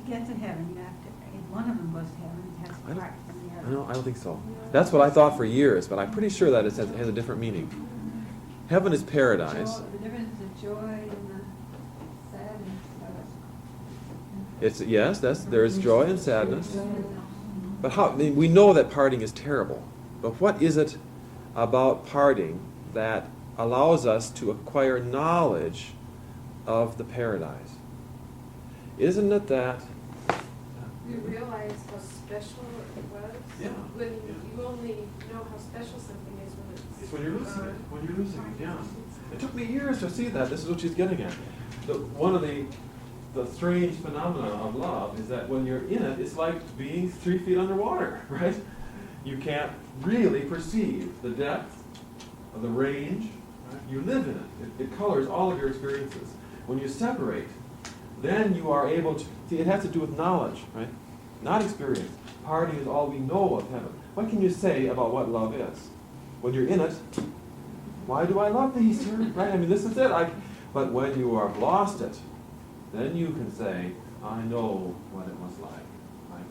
get to heaven, you have to, if one of them goes to heaven, it has to part from the other. No, I don't think so. That's what I thought for years, but I'm pretty sure that it has a different meaning. Heaven is paradise. The difference is the joy and the sadness of it. It's yes, there is joy and sadness. But how? I mean, we know that parting is terrible. But what is it about parting that allows us to acquire knowledge of the paradise? Isn't it that? You realize how special it was? Yeah. When you only know how special something is when It's when you're losing it. When you're losing it, yeah. It took me years to see that. This is what she's getting at. One of the strange phenomena of love is that when you're in it, it's like being 3 feet underwater, right? You can't really perceive the depth of the range. Right? You live in it. It colors all of your experiences. When you separate, then you are able to see. It has to do with knowledge, right? Not experience. Parting is all we know of heaven. What can you say about what love is? When you're in it, why do I love these? Right? I mean, this is it. But when you have lost it, then you can say, I know what it was like. Right?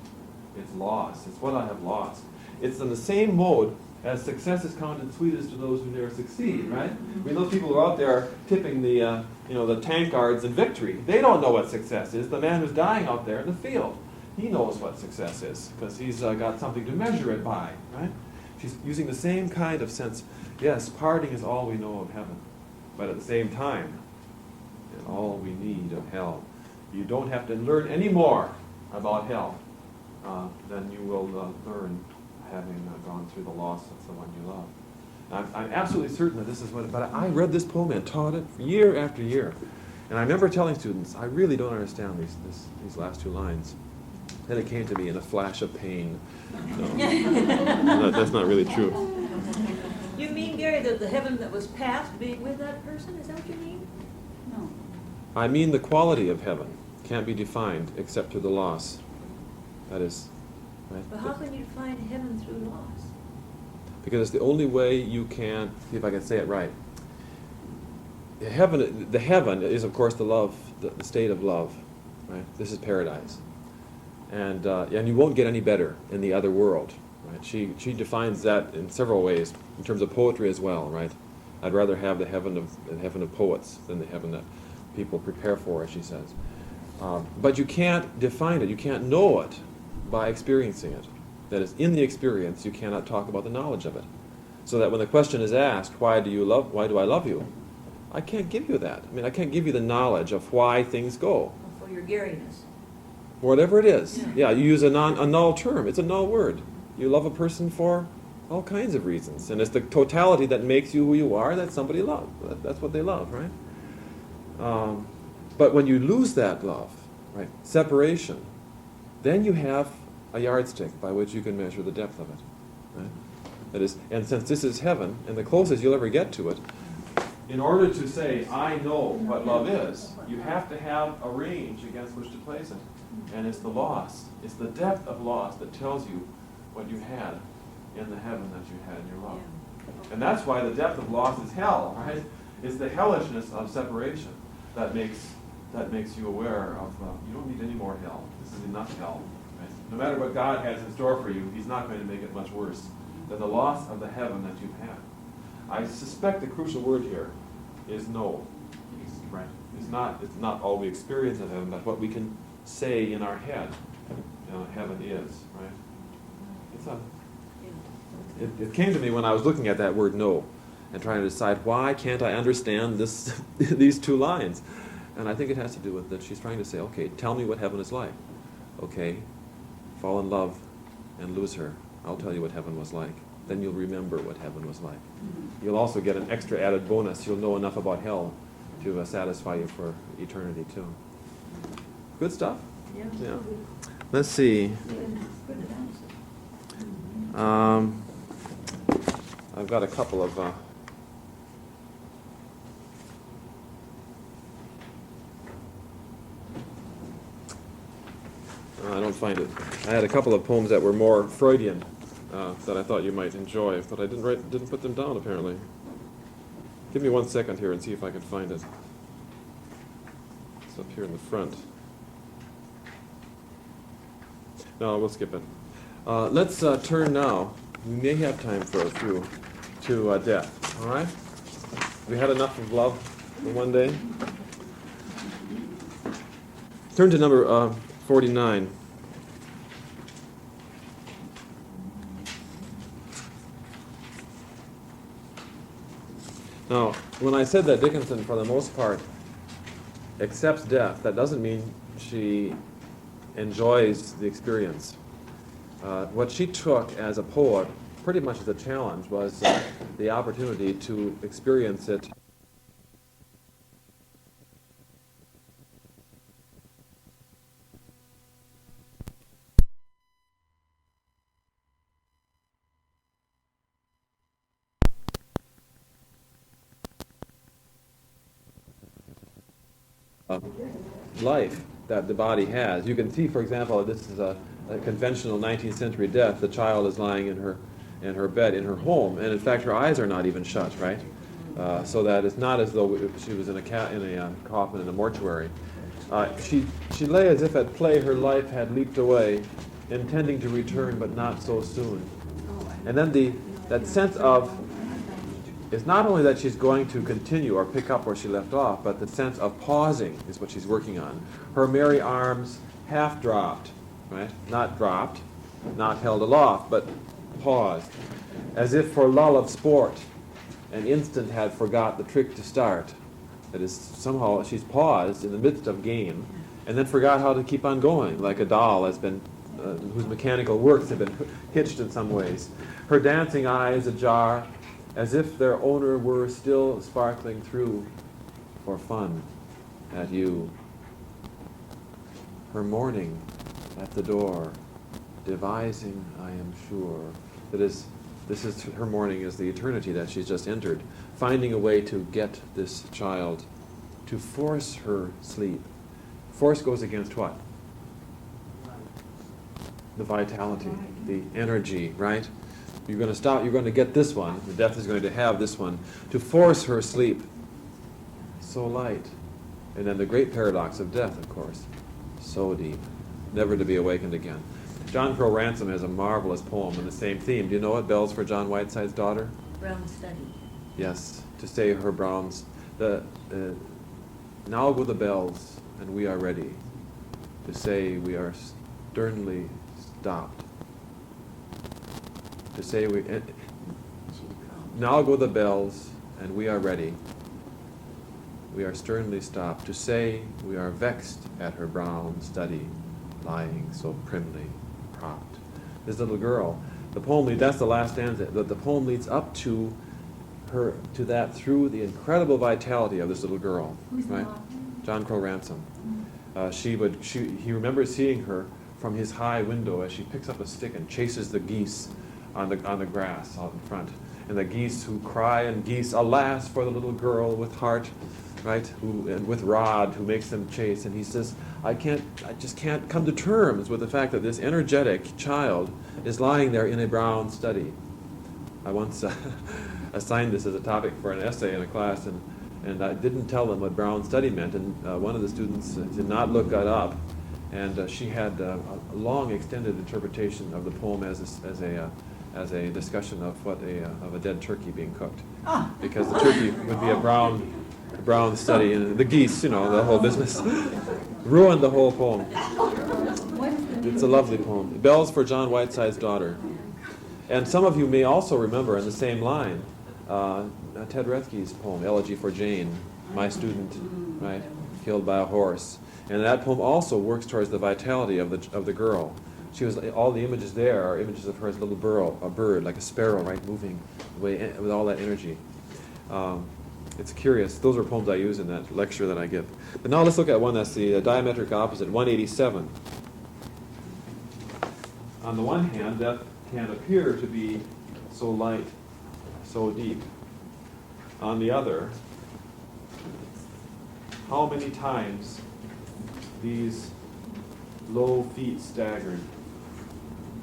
It's lost. It's what I have lost. It's in the same mode as success is counted sweetest to those who never succeed, right? I mean, those people who are out there tipping the tankards in victory, they don't know what success is. The man who's dying out there in the field, he knows what success is because he's got something to measure it by, right? She's using the same kind of sense. Yes, parting is all we know of heaven, but at the same time, and all we need of hell. You don't have to learn any more about hell than you will learn having gone through the loss of the one you love. I'm absolutely certain that this is what. But I read this poem and taught it year after year, and I remember telling students, I really don't understand these last 2 lines. Then it came to me in a flash of pain. No, that's not really true. You mean, Gary, that the heaven that was past being with that person? Is that what you mean? No. I mean the quality of heaven can't be defined except through the loss. That is, right? But how can you find heaven through loss? Because it's the only way you can, see if I can say it right. The heaven is, of course, the love, the state of love, right? This is paradise. And you won't get any better in the other world, right? She defines that in several ways, in terms of poetry as well, right? I'd rather have the heaven of poets than the heaven that people prepare for, as she says. But you can't define it, you can't know it by experiencing it. That is, in the experience, you cannot talk about the knowledge of it. So that when the question is asked, why do I love you? I can't give you that. I mean, I can't give you the knowledge of why things go. For your Gariness. Whatever it is. Yeah. Yeah, you use a null term. It's a null word. You love a person for all kinds of reasons. And it's the totality that makes you who you are that somebody loves. That's what they love, right? But when you lose that love, right, separation, then you have a yardstick by which you can measure the depth of it. Right? That is, and since this is heaven, and the closest you'll ever get to it, in order to say, I know what love is, you have to have a range against which to place it. And it's the loss, it's the depth of loss that tells you what you had in the heaven that you had in your love. Yeah. And that's why the depth of loss is hell, right? It's the hellishness of separation that makes you aware of, you don't need any more hell. This is enough hell. Right? No matter what God has in store for you, He's not going to make it much worse than the loss of the heaven that you've had. I suspect the crucial word here is no. Right? It's not all we experience of heaven, but what we can say in our head, heaven is. Right? It came to me when I was looking at that word no, and trying to decide why can't I understand these 2 lines, and I think it has to do with that she's trying to say, okay, tell me what heaven is like. Okay, fall in love and lose her. I'll tell you what heaven was like. Then you'll remember what heaven was like. You'll also get an extra added bonus. You'll know enough about hell to satisfy you for eternity too. Good stuff. Yeah. Let's see. I've got a couple of I don't find it. I had a couple of poems that were more Freudian that I thought you might enjoy, but I didn't put them down apparently. Give me 1 second here and see if I can find it. It's up here in the front. No, we'll skip it. Let's turn now. We may have time for a few to death. All right? We had enough of love for one day. Turn to number 49. Now, when I said that Dickinson, for the most part, accepts death, that doesn't mean she enjoys the experience. What she took as a poet, pretty much as a challenge, was the opportunity to experience it life that the body has. You can see, for example, this is a conventional 19th century death. The child is lying in her bed in her home, and in fact her eyes are not even shut, right? So that it's not as though she was in a coffin in a mortuary. She lay as if at play her life had leaped away, intending to return, but not so soon. And then that sense of, it's not only that she's going to continue or pick up where she left off, but the sense of pausing is what she's working on. Her merry arms half dropped, right? Not dropped, not held aloft, but paused, as if for lull of sport, an instant had forgot the trick to start. That is, somehow she's paused in the midst of game, and then forgot how to keep on going, like a doll has been, whose mechanical works have been hitched in some ways. Her dancing eyes ajar, as if their owner were still sparkling through for fun at you. Her mourning at the door, devising, I am sure. That is, this is her mourning is the eternity that she's just entered, finding a way to get this child, to force her sleep. Force goes against what? The vitality, the energy, right? You're going to stop, you're going to get this one, the death is going to have this one, to force her sleep. So light. And then the great paradox of death, of course. So deep. Never to be awakened again. John Crowe Ransom has a marvelous poem on the same theme. Do you know it? Bells for John Whiteside's Daughter? Brown study. Yes. To say her browns. Now go the bells, and we are ready. To say we are sternly stopped. To say now go the bells, and we are ready. We are sternly stopped. To say we are vexed at her brown study, lying so primly propped. This little girl. The poem, that's the last stanza. The poem leads up to her, to that through the incredible vitality of this little girl. Who's right? the John Crowe Ransom. He remembers seeing her from his high window as she picks up a stick and chases the geese on the grass out in front, and the geese who cry, and geese, alas for the little girl with heart, right? And with rod who makes them chase. And he says, I just can't come to terms with the fact that this energetic child is lying there in a brown study. I once assigned this as a topic for an essay in a class, and I didn't tell them what brown study meant, and one of the students did not look that up, and she had a long extended interpretation of the poem as a discussion of a dead turkey being cooked, because the turkey would be a brown study, and the geese, the whole business, ruined the whole poem. It's a lovely poem. Bells for John Whiteside's Daughter. And some of you may also remember in the same line, Ted Rethke's poem, Elegy for Jane, my student, right, killed by a horse. And that poem also works towards the vitality of the girl. She was, all the images there are images of her as a little bird, like a sparrow, right, moving away with all that energy. It's curious. Those are poems I use in that lecture that I give. But now let's look at one that's the diametric opposite, 187. On the one hand, death can appear to be so light, so deep. On the other, how many times these low feet staggered.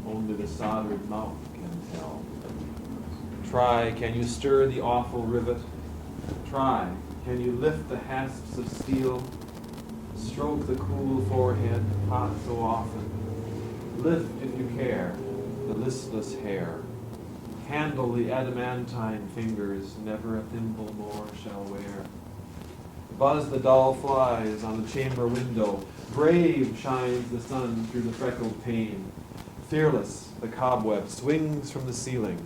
Only the soldered mouth can tell. Try, can you stir the awful rivet? Try, can you lift the hasps of steel? Stroke the cool forehead, hot so often. Lift, if you care, the listless hair. Handle the adamantine fingers, never a thimble more shall wear. Buzz the dull flies on the chamber window. Brave shines the sun through the freckled pane. Fearless, the cobweb swings from the ceiling.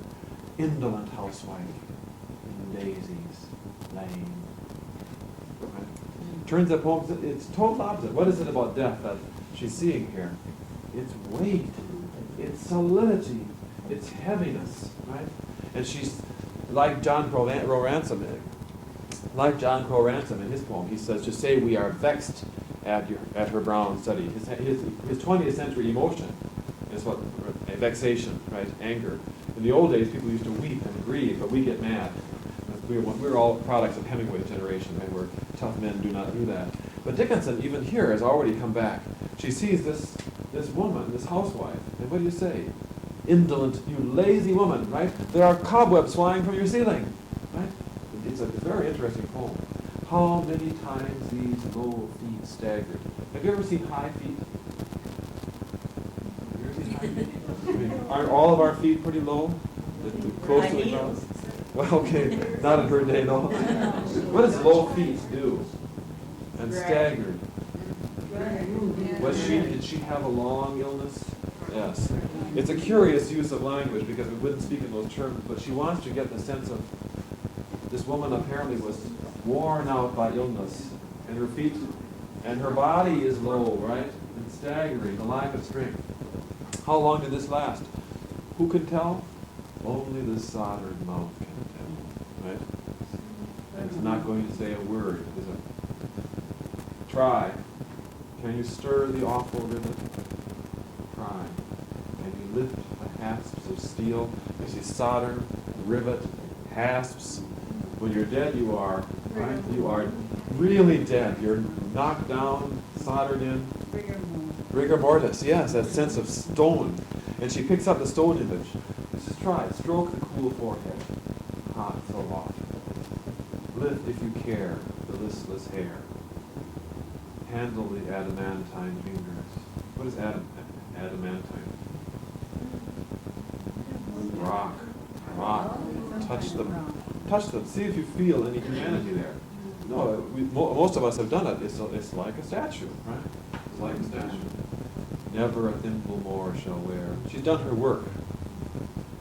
Indolent housewife in daisies laying. Right? Turns the poem, it's total opposite. What is it about death that she's seeing here? It's weight, it's solidity, it's heaviness, right? And she's like John Crow Ransom in his poem. He says, to say we are vexed at her brown study. His 20th century emotion is what vexation, right? Anger. In the old days, people used to weep and grieve, but we get mad. We're all products of Hemingway's generation, right? Where tough men do not do that. But Dickinson, even here, has already come back. She sees this woman, this housewife, and what do you say? Indolent, you lazy woman, right? There are cobwebs flying from your ceiling, right? It's a very interesting poem. How many times these low feet staggered. Have you ever seen high feet? Have you ever seen high feet? I mean, aren't all of our feet pretty low? Close to the ground? Well, okay, not in her day, though. What does low feet do? And staggered. Did she have a long illness? Yes. It's a curious use of language because we wouldn't speak in those terms, but she wants to get the sense of this woman apparently was worn out by illness, and her feet and her body is low, right? And staggering, the lack of strength. How long did this last? Who can tell? Only the soldered mouth can tell, right? And it's not going to say a word, is it? Try. Can you stir the awful rivet? Try. Can you lift the hasps of steel? You see solder, rivet, hasps. When you're dead, you are, right? You are really dead. You're knocked down, soldered in. Rigor mortis, yes, that sense of stone. And she picks up the stone image. Let's just try it. Stroke the cool forehead, hot so often. Lift, if you care, the listless hair. Handle the adamantine fingers. What is adamantine? Rock. Touch them. Touch them. See if you feel any humanity there. No, most of us have done it. It's like a statue, right? It's like a statue. Never a thimble more shall wear. She's done her work.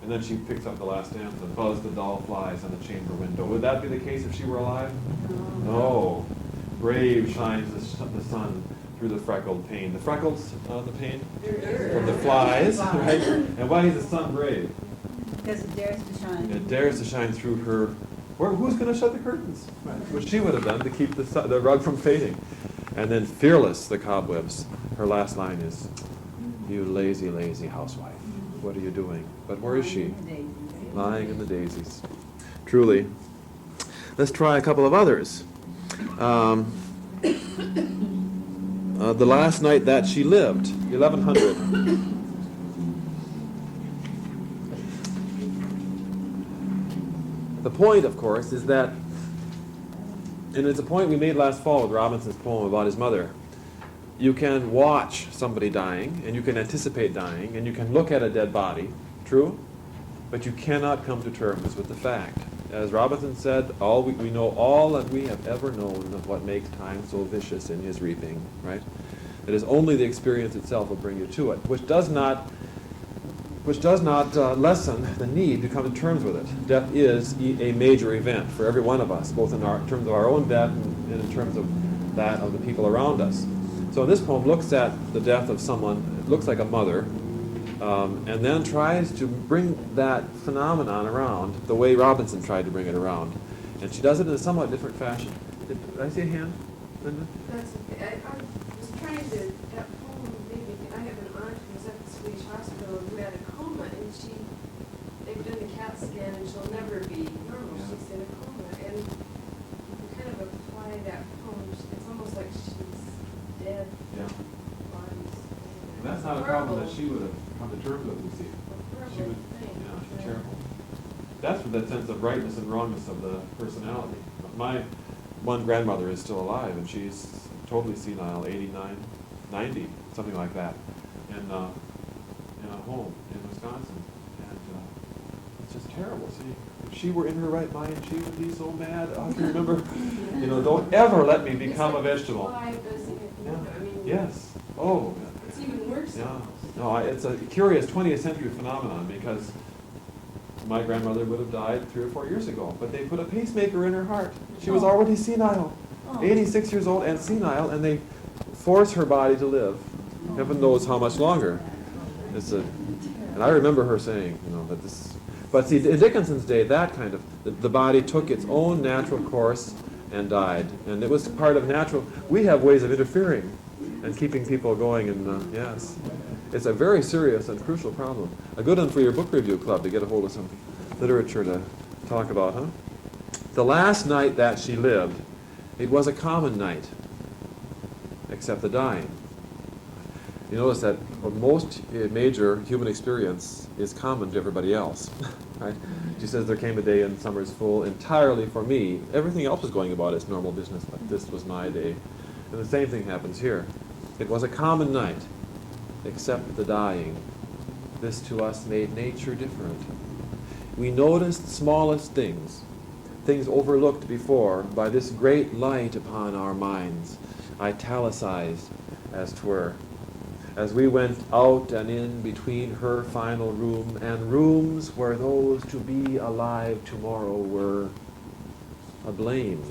And then she picks up the last stanza. Buzz the dull flies on the chamber window. Would that be the case if she were alive? No. Brave shines the sun through the freckled pane. The freckles on the pane? From the flies, right? And why is the sun brave? Because it dares to shine. It dares to shine through her. Who's going to shut the curtains? Right. What she would have done to keep the rug from fading. And then fearless, the cobwebs. Her last line is, you lazy, lazy housewife. What are you doing? But where is she? Lying in the daisies. Truly. Let's try a couple of others. The last night that she lived, 1100. The point, of course, is that, and it's a point we made last fall with Robinson's poem about his mother. You can watch somebody dying, and you can anticipate dying, and you can look at a dead body, true? But you cannot come to terms with the fact. As Robinson said, we know all that we have ever known of what makes time so vicious in his reaping, right? It is only the experience itself will bring you to it, which does not lessen the need to come to terms with it. Death is a major event for every one of us, both in terms of our own death and in terms of that of the people around us. So this poem looks at the death of someone, it looks like a mother, and then tries to bring that phenomenon around the way Robinson tried to bring it around. And she does it in a somewhat different fashion. Did I see a hand, Linda? That's okay. I was trying to, that poem made me, I have an aunt who was at the Swedish hospital who had a coma, and they've done the CAT scan, and she'll never be normal. Yeah. She's in a coma. And you kind of apply that poem, it's almost like she's dead. Yeah. Bodies. That's not a problem that she would have come to terms with, you see. She would, Horrible thing. yeah, terrible. That's for that sense of rightness and wrongness of the personality. My one grandmother is still alive, and she's totally senile, 89, 90, something like that, in a home in Wisconsin. And it's just terrible. See, if she were in her right mind, she would be so mad. I can remember, don't ever let me become a vegetable. Why does it, Yeah. I mean, Yes. Oh. it's even worse. Yeah. No, it's a curious 20th century phenomenon because my grandmother would have died 3 or 4 years ago, but they put a pacemaker in her heart. She was already senile, 86 years old and senile, and they force her body to live. Heaven knows how much longer. And I remember her saying, that this. But see, in Dickinson's day, that kind of the body took its own natural course and died, and it was part of natural. We have ways of interfering and keeping people going, and yes. It's a very serious and crucial problem. A good one for your book review club to get a hold of some literature to talk about, huh? The last night that she lived, it was a common night, except the dying. You notice that most major human experience is common to everybody else, right? She says there came a day in summer's full entirely for me. Everything else was going about its normal business, but this was my day. And the same thing happens here. It was a common night, except the dying. This to us made nature different. We noticed smallest things, things overlooked before by this great light upon our minds, italicized as 'twere, as we went out and in between her final room and rooms where those to be alive tomorrow were. A blame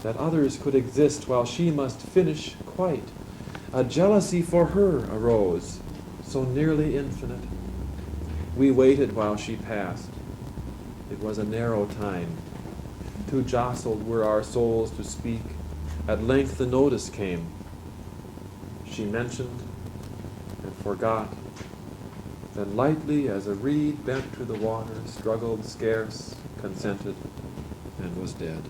that others could exist while she must finish quite. A jealousy for her arose, so nearly infinite. We waited while she passed. It was a narrow time. Too jostled were our souls to speak. At length the notice came. She mentioned and forgot. Then lightly as a reed bent to the water, struggled scarce, consented, and was dead.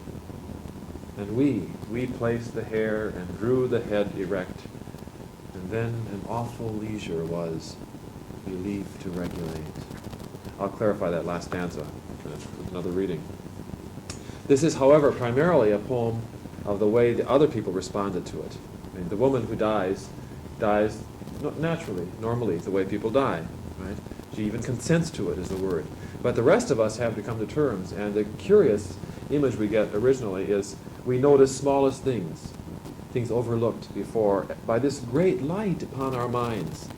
And we placed the hair and drew the head erect. And then an awful leisure was believed to regulate. I'll clarify that last stanza with another reading. This is, however, primarily a poem of the way the other people responded to it. I mean, the woman who dies naturally, normally, the way people die, right? She even consents to it, is the word. But the rest of us have to come to terms, and the curious image we get originally is we notice smallest things, things overlooked before, by this great light upon our minds,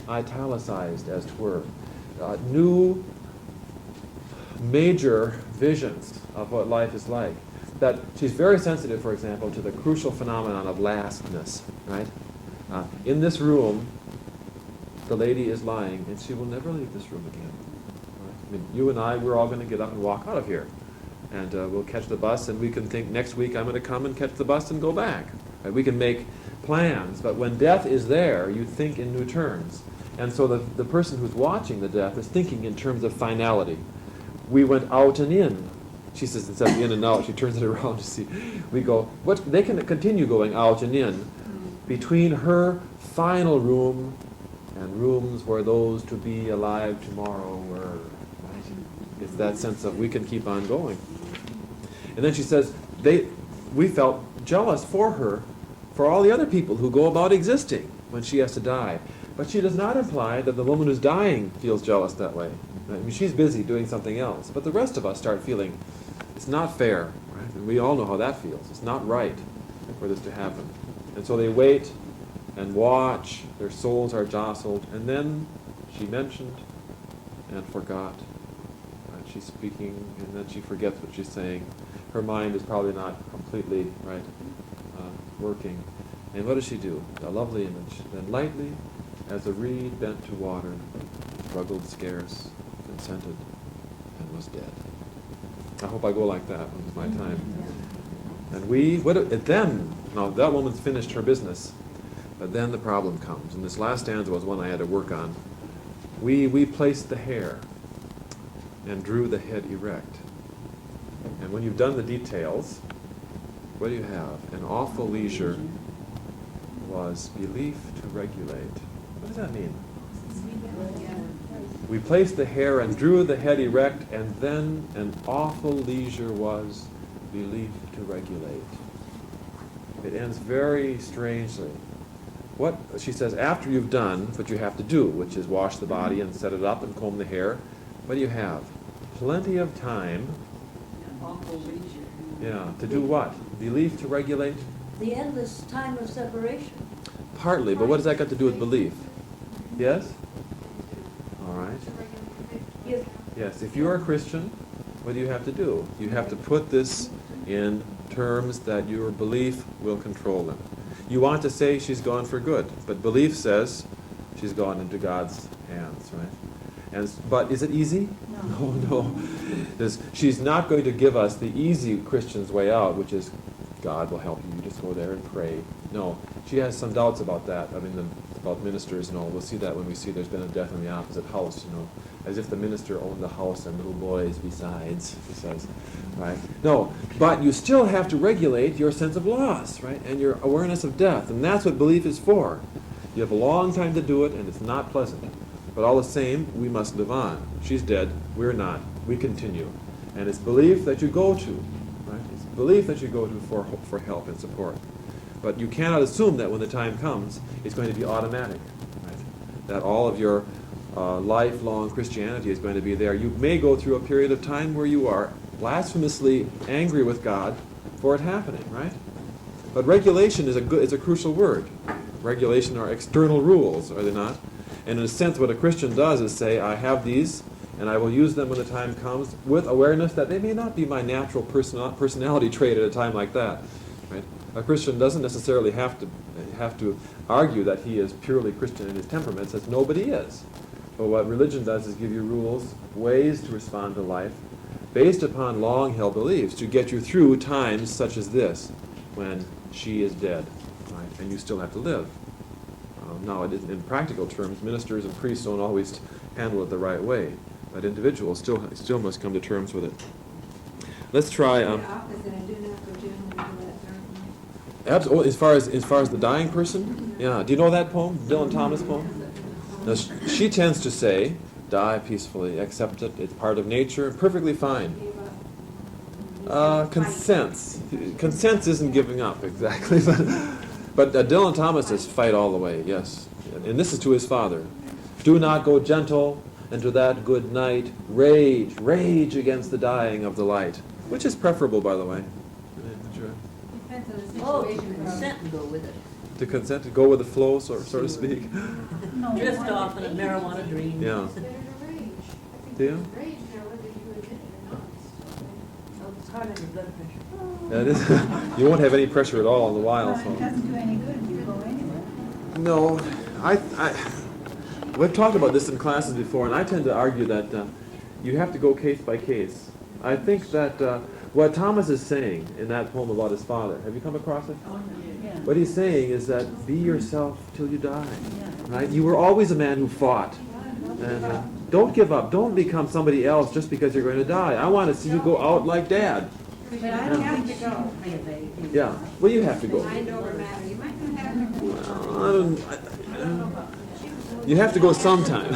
italicized as 'twere, new major visions of what life is like. That she's very sensitive, for example, to the crucial phenomenon of lastness, right? In this room, the lady is lying, and she will never leave this room again. Right? I mean, you and I, we're all going to get up and walk out of here, and we'll catch the bus, and we can think next week I'm going to come and catch the bus and go back. Right? We can make plans, but when death is there, you think in new terms. And so the person who's watching the death is thinking in terms of finality. We went out and in. She says instead of in and out, she turns it around to see. We go, they can continue going out and in between her final room and rooms where those to be alive tomorrow were. Right? It's that sense of we can keep on going. And then she says, we felt jealous for her, for all the other people who go about existing when she has to die. But she does not imply that the woman who's dying feels jealous that way. I mean, she's busy doing something else. But the rest of us start feeling it's not fair. Right? And we all know how that feels. It's not right for this to happen. And so they wait and watch. Their souls are jostled. And then she mentioned and forgot. Right? She's speaking, and then she forgets what she's saying. Her mind is probably not completely working. And what does she do? A lovely image. Then lightly, as a reed bent to water, struggled scarce, consented, and was dead. I hope I go like that when it's my time. And now that woman's finished her business, but then the problem comes. And this last stanza was one I had to work on. We placed the hair and drew the head erect. And when you've done the details, what do you have? An awful leisure was belief to regulate. What does that mean? We placed the hair and drew the head erect, and then an awful leisure was belief to regulate. It ends very strangely. What she says, after you've done what you have to do, which is wash the body and set it up and comb the hair, what do you have? Plenty of time. Awful leisure. Yeah, to do what? Belief to regulate? The endless time of separation. Partly, but what does that got to do with belief? Yes? All right. If Yes, if you're a Christian, what do you have to do? You have to put this in terms that your belief will control them. You want to say she's gone for good, but belief says she's gone into God's hands, right? But is it easy? No. No. She's not going to give us the easy Christian's way out, which is God will help you. You just go there and pray. No, she has some doubts about that. I mean, about ministers and all. We'll see that when we see there's been a death in the opposite house, as if the minister owned the house and little boys besides, she says, right? No, but you still have to regulate your sense of loss, right? And your awareness of death, and that's what belief is for. You have a long time to do it, and it's not pleasant. But all the same, we must live on. She's dead, we're not. We continue. And it's belief that you go to, right? It's belief that you go to for help and support. But you cannot assume that when the time comes, it's going to be automatic, right? That all of your lifelong Christianity is going to be there. You may go through a period of time where you are blasphemously angry with God for it happening, right? But regulation is a crucial word. Regulation are external rules, are they not? And in a sense, what a Christian does is say, I have these, and I will use them when the time comes, with awareness that they may not be my natural personality trait at a time like that, right? A Christian doesn't necessarily have to argue that he is purely Christian in his temperament. It says nobody is. But what religion does is give you rules, ways to respond to life, based upon long-held beliefs to get you through times such as this, when she is dead, right? And you still have to live. Now, in practical terms, ministers and priests don't always handle it the right way, but individuals still must come to terms with it. Let's try. The opposite, I do not go generally to that dark night. Absolutely. As far as the dying person, yeah. Do you know that poem, Dylan Thomas poem? Now, she tends to say, "Die peacefully, accept it. It's part of nature, perfectly fine." Consents. Consents isn't giving up exactly, but Dylan Thomas says, "Fight all the way." Yes, and this is to his father. Do not go gentle into that good night. Rage against the dying of the light, which is preferable, by the way. Depends on the Oh, situation. consent and go with it. To consent, to go with the flow, so to speak. No, Drift off in a marijuana dream. Yeah. It's better to rage. I think Do you? rage now, whether you admit it or not. Oh, it's hard on your blood pressure. That is, you won't have any pressure at all in the Well, wild. it So. doesn't do any good if you go anywhere. No, we've talked about this in classes before, and I tend to argue that you have to go case by case. I think that what Thomas is saying in that poem about his father, have you come across it? Yeah. What he's saying is that be yourself till you die, Yeah. right? You were always a man who fought, and don't give up. Don't become somebody else just because you're going to die. I want to see you go out like Dad. But I don't have to go. Yeah, well, you have to go. Mind over matter. You might not have to go. I don't, you have to go sometime.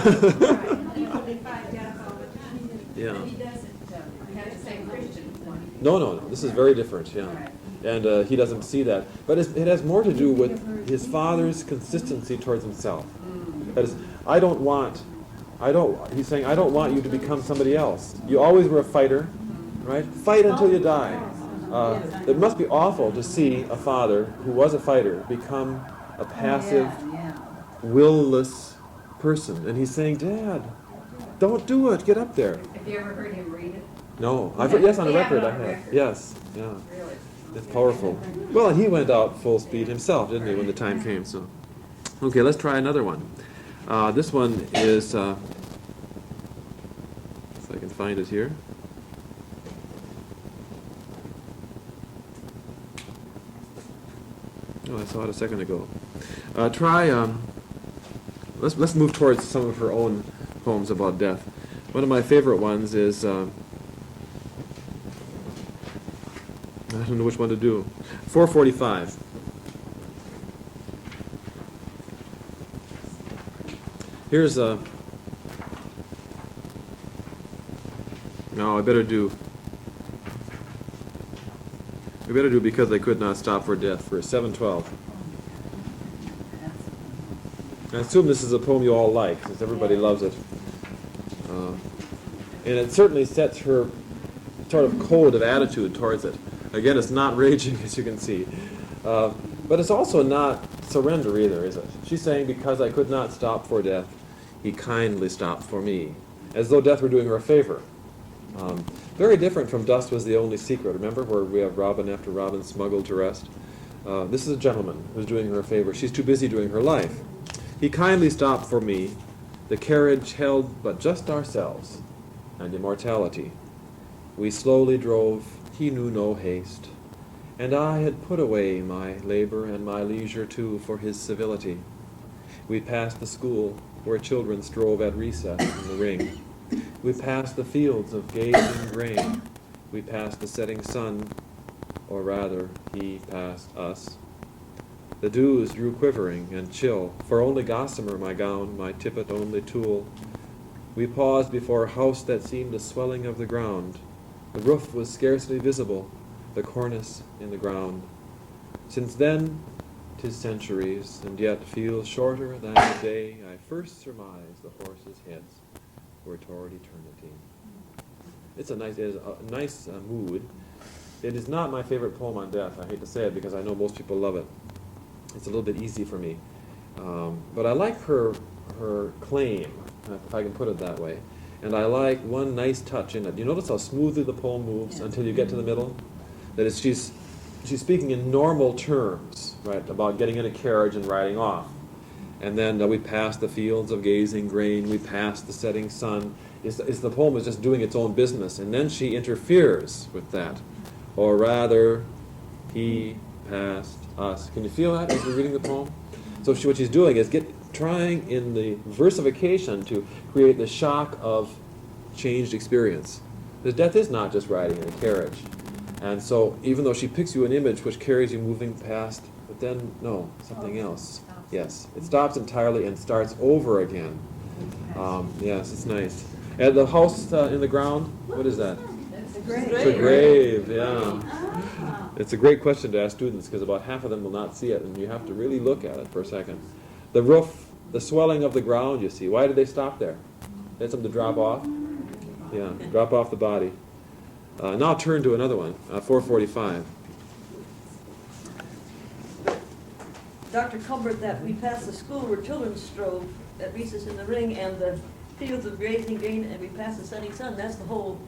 Yeah. He doesn't have the same Christian one. No. This is very different, yeah. And he doesn't see that. But it has more to do with his father's consistency towards himself. That is, he's saying, I don't want you to become somebody else. You always were a fighter, right? Fight until you die. It must be awful to see a father who was a fighter become a passive, Yeah. will-less person. And he's saying, Dad, don't do it. Get up there. Have you ever heard him read it? No. Yes, on the They have it record I on have. record. Yes, yeah. Really? It's powerful. Well, and he went out full speed himself, didn't he, when the time came? So, okay, let's try another one. This one is, if I can find it here. Oh, I saw it a second ago. Let's move towards some of her own poems about death. One of my favorite ones is, I don't know which one to do. 445. Here's a... No, I better do... We better do Because I Could Not Stop for Death for 712. I assume this is a poem you all like, since everybody loves it. And it certainly sets her sort of code of attitude towards it. Again, it's not raging, as you can see. But it's also not surrender either, is it? She's saying, because I could not stop for death, he kindly stopped for me. As though death were doing her a favor. Very different from Dust Was the Only Secret. Remember where we have Robin after Robin smuggled to rest? This is a gentleman who's doing her a favor. She's too busy doing her life. He kindly stopped for me. The carriage held but just ourselves and immortality. We slowly drove, he knew no haste, and I had put away my labor and my leisure too for his civility. We passed the school where children strove at recess in the ring. We passed the fields of gazing grain. We passed the setting sun, or rather, he passed us. The dews drew quivering and chill, for only gossamer my gown, my tippet only tulle. We paused before a house that seemed a swelling of the ground. The roof was scarcely visible, the cornice in the ground. Since then, 'tis centuries, and yet feels shorter than the day I first surmised the horses' heads were toward eternity. It is a nice mood. It is not my favorite poem on death. I hate to say it because I know most people love it. It's a little bit easy for me. But I like her claim, if I can put it that way. And I like one nice touch in it. You notice how smoothly the poem moves until you get to the middle? That is, she's speaking in normal terms, right, about getting in a carriage and riding off. And then we pass the fields of gazing grain, we pass the setting sun. The poem is just doing its own business. And then she interferes with that. Or rather, he passed us. Can you feel that as you're reading the poem? So what she's doing is trying in the versification to create the shock of changed experience. Because death is not just riding in a carriage. And so even though she picks you an image which carries you moving past, but then, no, something else. Yes, it stops entirely and starts over again. Yes, it's nice. And the house in the ground, what is that? It's a grave. It's a grave, yeah. It's a great question to ask students because about half of them will not see it, and you have to really look at it for a second. The roof, the swelling of the ground, you see. Why did they stop there? They had something to drop off? Yeah, drop off the body. Now turn to another one, 445. Dr. Culbert, that we passed the school where children strove at recess in the ring and the fields of grazing grain, and we passed the setting sun. That's the whole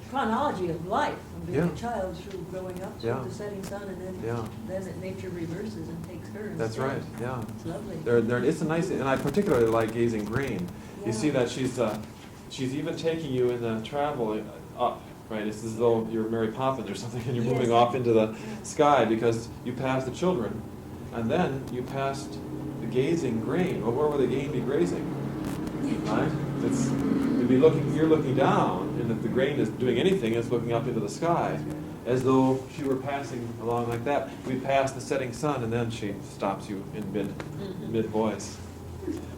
chronology of life, from being a child through growing up through the setting sun, and then nature reverses and takes her. That's right. Yeah. It's lovely. It's a nice, and I particularly like gazing grain. You see that she's even taking you in the travel up. Right, it's as though you're Mary Poppins or something, and you're moving off into the sky because you passed the children, and then you passed the gazing grain. Well, where would the grain be grazing? Right? You're looking down, and if the grain is doing anything, it's looking up into the sky, as though she were passing along like that. We pass the setting sun, and then she stops you in mid voice.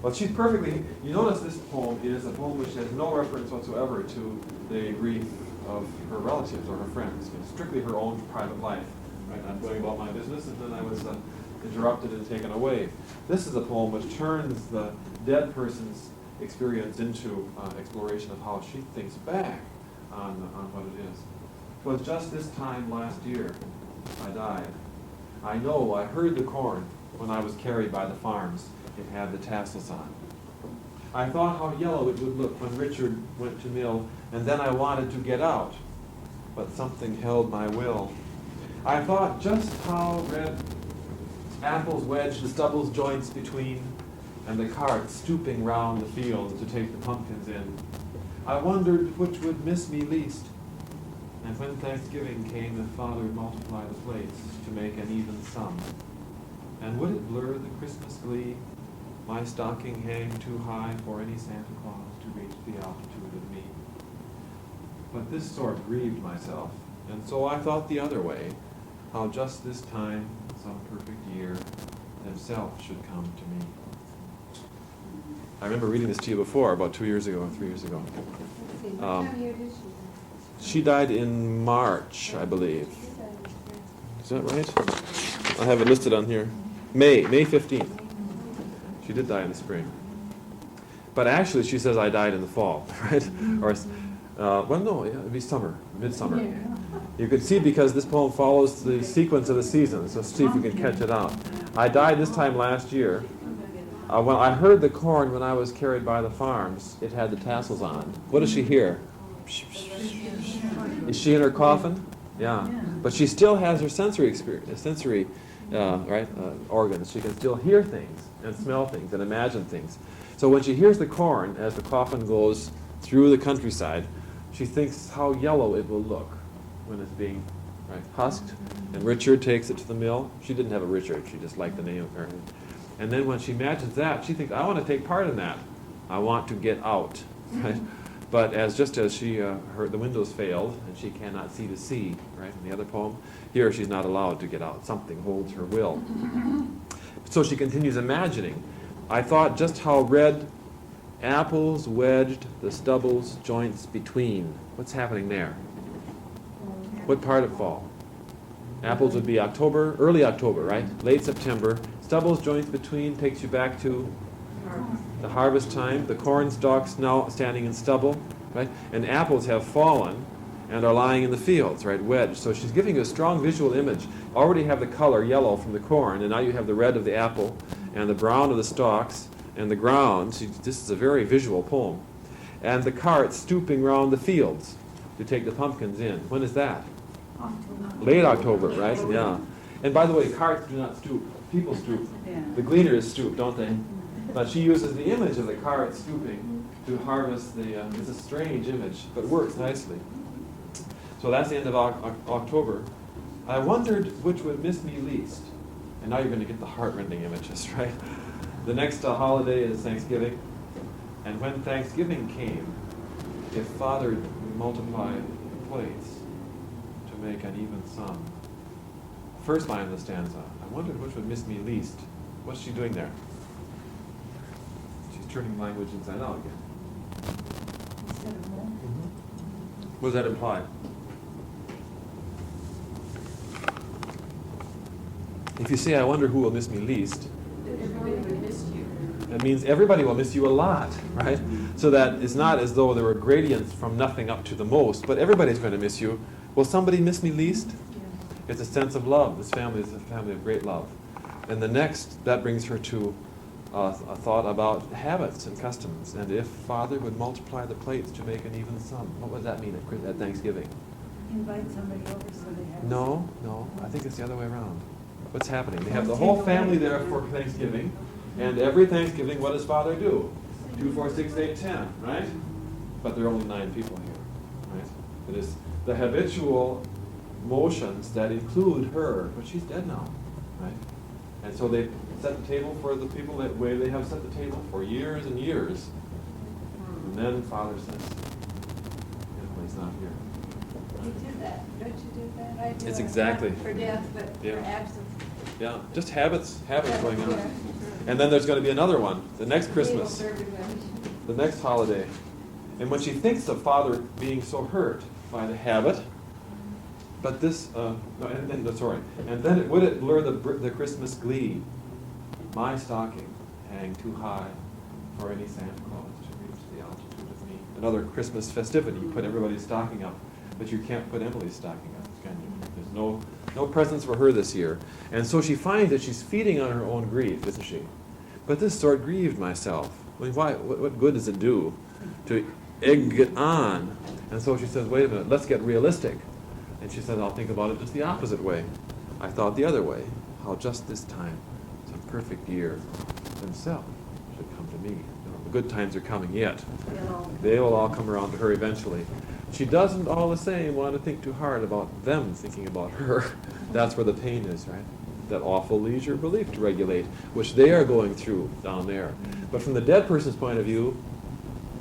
Well, she's perfectly. You notice this poem is a poem which has no reference whatsoever to the grief of her relatives or her friends. It's strictly her own private life. Right? I'm going about my business, and then I was interrupted and taken away. This is a poem which turns the dead person's experience into exploration of how she thinks back on what it is. It was just this time last year I died. I know I heard the corn when I was carried by the farms. It had the tassels on. I thought how yellow it would look when Richard went to mill, and then I wanted to get out, but something held my will. I thought just how red apples wedged the stubble's joints between, and the cart stooping round the fields to take the pumpkins in. I wondered which would miss me least, and when Thanksgiving came and Father would multiply the plates to make an even sum. And would it blur the Christmas glee? My stocking hang too high for any Santa Claus to reach the altitude of me. But this sort grieved myself, and so I thought the other way, how just this time, some perfect year, himself should come to me. I remember reading this to you before, about 2 years ago or 3 years ago. Let's see, what time of year did she die? She died in March, I believe. Is that right? I have it listed on here. May 15th. She did die in the spring. But actually, she says I died in the fall, right? Or, well, no, yeah, it'd be summer, midsummer. You can see because this poem follows the sequence of the seasons. So see if we can catch it out. I died this time last year. When I heard the corn when I was carried by the farms, it had the tassels on. What does she hear? Is she in her coffin? Yeah. But she still has her sensory experience, organs. She can still hear things and smell things and imagine things. So when she hears the corn as the coffin goes through the countryside, she thinks how yellow it will look when it's being husked. And Richard takes it to the mill. She didn't have a Richard. She just liked the name apparently. And then when she imagines that, she thinks, I want to take part in that. I want to get out. Right? But just as the windows failed and she cannot see to see, right, in the other poem, here she's not allowed to get out. Something holds her will. So she continues imagining. I thought just how red apples wedged the stubble's joints between. What's happening there? What part of fall? Apples would be October, early October, right? Late September. Stubble's joints between takes you back to the harvest time. The corn stalks now standing in stubble, right? And apples have fallen and are lying in the fields, right? Wedged. So she's giving you a strong visual image. Already have the color yellow from the corn, and now you have the red of the apple and the brown of the stalks and the ground. This is a very visual poem. And the cart stooping round the fields to take the pumpkins in. When is that? Late October, right? Yeah. And by the way, carts do not stoop. People stoop. The gleaners stoop, don't they? But she uses the image of the cart stooping to harvest it's a strange image, but works nicely. So that's the end of October. I wondered which would miss me least. And now you're going to get the heart-rending images, right? The next holiday is Thanksgiving. And when Thanksgiving came, if Father would multiply the plates to make an even sum. First line of the stanza, I wondered which would miss me least. What's she doing there? She's turning language inside out again. Instead of more. What does that imply? If you say, I wonder who will miss me least, Everybody would miss you. that means everybody will miss you a lot, right? So that it's not as though there were gradients from nothing up to the most, but everybody's going to miss you. Will somebody miss me least? It's a sense of love. This family is a family of great love. And the next, that brings her to a thought about habits and customs. And if Father would multiply the plates to make an even sum, what would that mean at Thanksgiving? Invite somebody over so they have. No, I think it's the other way around. What's happening? They have the whole family there for Thanksgiving, and every Thanksgiving, what does Father do? 2, 4, 6, 8, 10, right? But there are only 9 people here, right? It is the habitual motions that include her, but she's dead now, right? And so they set the table for the people that way they have set the table for years and years. And then Father says, Emily's not here. You do that, don't you do that? I do It's it, exactly. not for death, but Yeah. for absence. Yeah, just habits going on. Yeah. And then there's going to be another one, the next Legal Christmas, for everybody. the next holiday. And when she thinks of Father being so hurt by the habit, but this, and then would it lure the Christmas glee? My stocking hang too high for any Santa Claus to reach the altitude of me. Another Christmas festivity, you put everybody's stocking up, but you can't put Emily's stocking up, can you? There's no presents for her this year. And so she finds that she's feeding on her own grief, isn't she? But this sort grieved myself. I mean, why? What good does it do to egg it on? And so she says, wait a minute, let's get realistic. And she says, I'll think about it just the opposite way. I thought the other way, how just this time, some perfect year himself should come to me. The good times are coming yet. They will all come around to her eventually. She doesn't all the same want to think too hard about them thinking about her. That's where the pain is, right? That awful leisure belief to regulate, which they are going through down there. But from the dead person's point of view,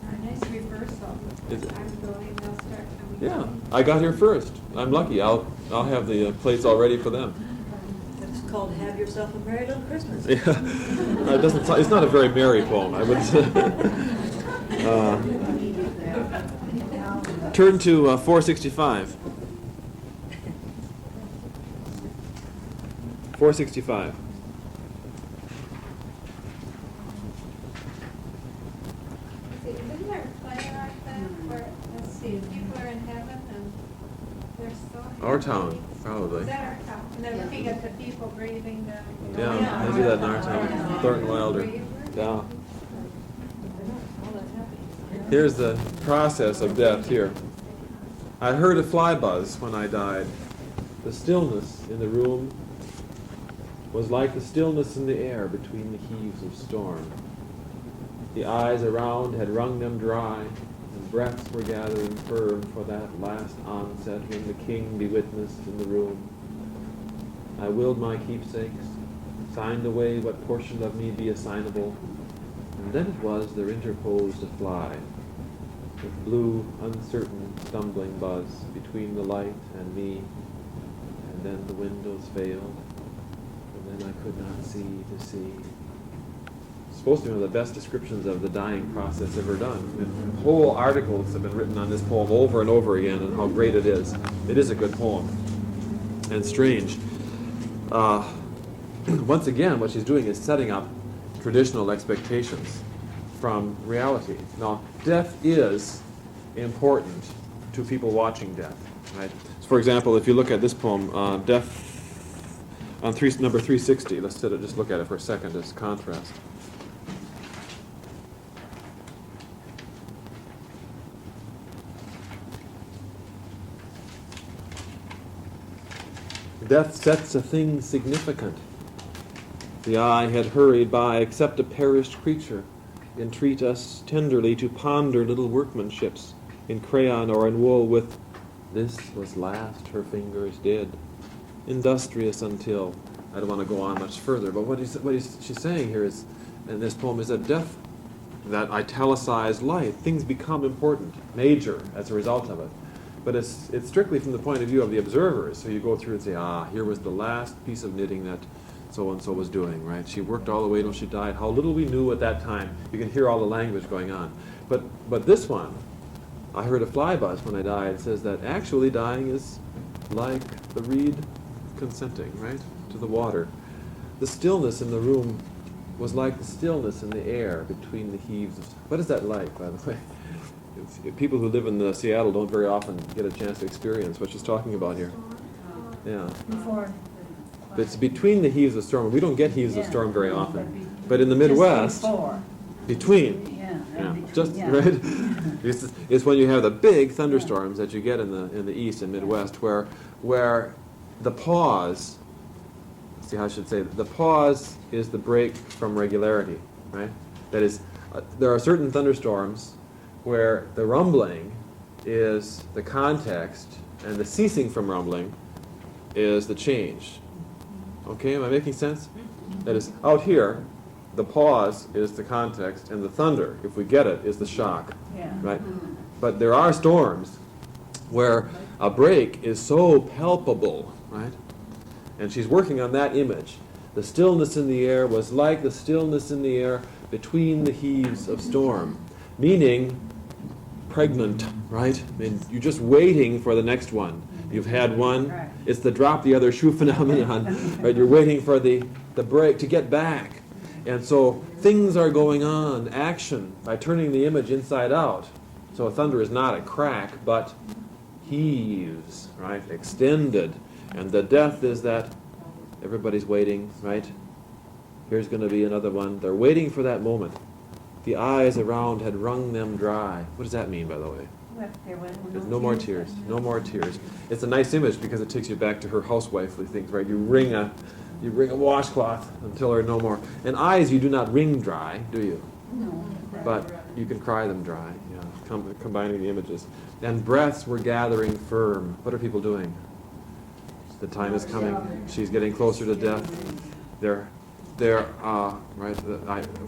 A nice reversal. Is it? I'm going, they'll start coming. yeah, I got here first. I'm lucky. I'll have the plates all ready for them. called Have Yourself a Merry Little Christmas. Yeah. It doesn't. It's not a very merry poem, I would say. Turn to 465. 465. See, isn't there a play like that where, let's see, people are in heaven and they're so happy? Our town, probably. Is that our town? And they're looking at the people breathing them. Yeah, they do that in our town. Thornton Wilder. Yeah. All that's happy. Here's the process of death here. I heard a fly buzz when I died. The stillness in the room was like the stillness in the air between the heaves of storm. The eyes around had wrung them dry, and breaths were gathering firm for that last onset when the king be witnessed in the room. I willed my keepsakes, signed away what portion of me be assignable, and then it was there interposed a fly, with blue, uncertain, stumbling buzz between the light and me, and then the windows failed, and then I could not see to see. It's supposed to be one of the best descriptions of the dying process ever done. And whole articles have been written on this poem over and over again and how great it is. It is a good poem. And strange. Once again, what she's doing is setting up traditional expectations from reality. Now, death is important to people watching death, right? So for example, if you look at this poem, Death on number 360, let's just look at it for a second as contrast. Death sets a thing significant. The eye had hurried by, except a perished creature, entreat us tenderly to ponder little workmanships in crayon or in wool with, this was last her fingers did, industrious until, I don't want to go on much further, but she's saying here is, in this poem, is that death, that italicized light, things become important, major, as a result of it. But it's strictly from the point of view of the observers. So you go through and say, here was the last piece of knitting that so-and-so was doing, right? She worked all the way till she died. How little we knew at that time. You can hear all the language going on. But this one, I heard a fly buzz when I died. It says that actually dying is like the reed consenting, right, to the water. The stillness in the room was like the stillness in the air between the heaves of... What is that like, by the way? People who live in Seattle don't very often get a chance to experience what she's talking about here. Yeah. Before. It's between the heaves of storm. We don't get heaves of storm very often. But in the Midwest, between. Yeah. Just right. It's when you have the big thunderstorms that you get in the East and Midwest, where the pause. See how I should say it. The pause is the break from regularity, right? That is, there are certain thunderstorms where the rumbling is the context and the ceasing from rumbling is the change. Okay, am I making sense? That is, out here, the pause is the context and the thunder, if we get it, is the shock. Yeah. Right? But there are storms where a break is so palpable, right? And she's working on that image. The stillness in the air was like the stillness in the air between the heaves of storm. Meaning, pregnant, right? I mean, you're just waiting for the next one. You've had one. Right. It's the drop the other shoe phenomenon, right? You're waiting for the break to get back. And so things are going on, action, by turning the image inside out. So a thunder is not a crack, but heaves, right? Extended. And the death is that everybody's waiting, right? Here's going to be another one. They're waiting for that moment. The eyes around had wrung them dry. What does that mean, by the way? There's no more tears. No more tears. It's a nice image because it takes you back to her housewifely things, right? You wring a washcloth until there are no more. And eyes you do not wring dry, do you? No. But you can cry them dry, combining the images. And breaths were gathering firm. What are people doing? The time is coming. She's getting closer to death.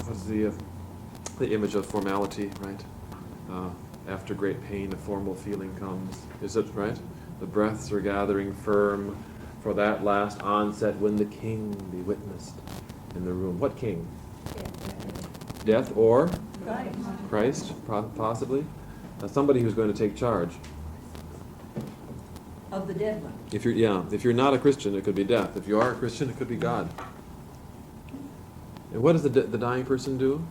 What's the image of formality, right? After great pain, a formal feeling comes. Is it right? The breaths are gathering firm. for that last onset when the king be witnessed in the room. What king? Death or Christ, possibly. Somebody who's going to take charge. Of the dead one. If you're not a Christian, it could be death. If you are a Christian, it could be God. And what does the dying person do?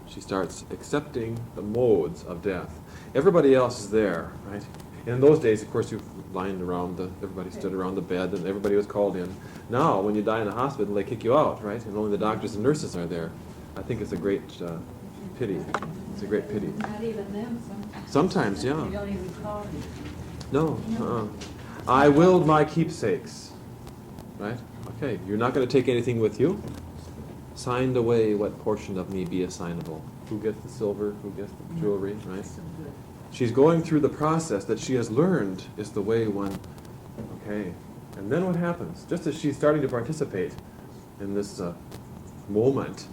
She starts accepting the modes of death. Everybody else is there, right? In those days, of course, you lined around everybody stood around the bed, and everybody was called in. Now, when you die in a hospital, they kick you out, right? And only the doctors and nurses are there. I think it's a great pity. It's a great pity. Not even them sometimes. Sometimes, yeah. They don't even call it. No. I willed my keepsakes. Right? Okay, you're not going to take anything with you. Signed away what portion of me be assignable. Who gets the silver, who gets the jewelry, right? So good. She's going through the process that she has learned is the way one, okay. And then what happens? Just as she's starting to participate in this moment,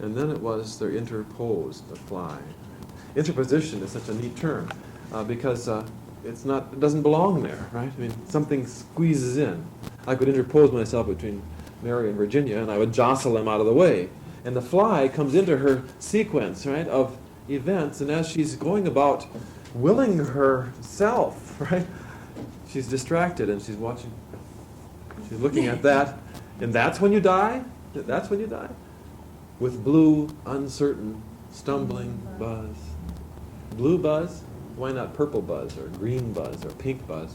and then it was they're interposed, the fly. Interposition is such a neat term because it doesn't belong there, right? I mean, something squeezes in. I could interpose myself between Mary and Virginia, and I would jostle them out of the way. And the fly comes into her sequence, right, of events, and as she's going about willing herself, right, she's distracted and she's watching. She's looking at that, and that's when you die? That's when you die? With blue, uncertain, stumbling buzz. Blue buzz? Why not purple buzz or green buzz or pink buzz?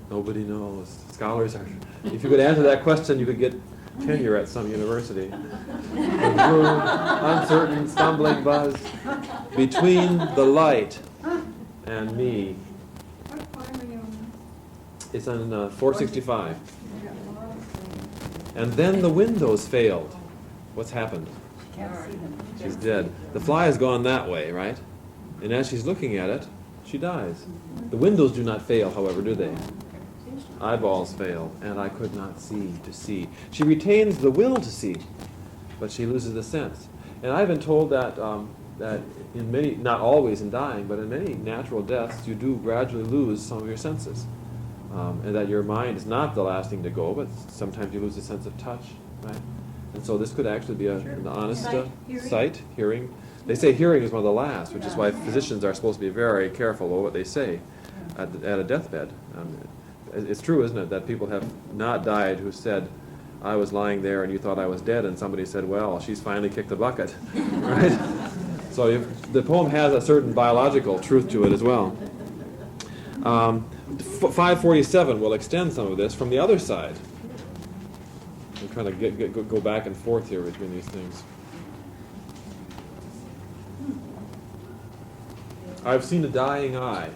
Nobody knows. Scholars are... If you could answer that question, you could get tenure at some university. The blue, uncertain, stumbling buzz between the light and me. What farm are you on? It's on 465. And then the windows failed. What's happened? Can't see them. She's dead. The fly has gone that way, right? And as she's looking at it, she dies. The windows do not fail, however, do they? Eyeballs fail, and I could not see to see. She retains the will to see, but she loses the sense. And I've been told that that in many, not always in dying, but in many natural deaths, you do gradually lose some of your senses. And that your mind is not the last thing to go, but sometimes you lose the sense of touch, right? And so this could actually be an honest sight, hearing. They say hearing is one of the last, which is why physicians are supposed to be very careful about what they say at a deathbed. It's true, isn't it, that people have not died who said, I was lying there and you thought I was dead, and somebody said, well, she's finally kicked the bucket, right? So the poem has a certain biological truth to it as well. 547 will extend some of this from the other side. I'm trying to go back and forth here between these things. I've seen a dying eye.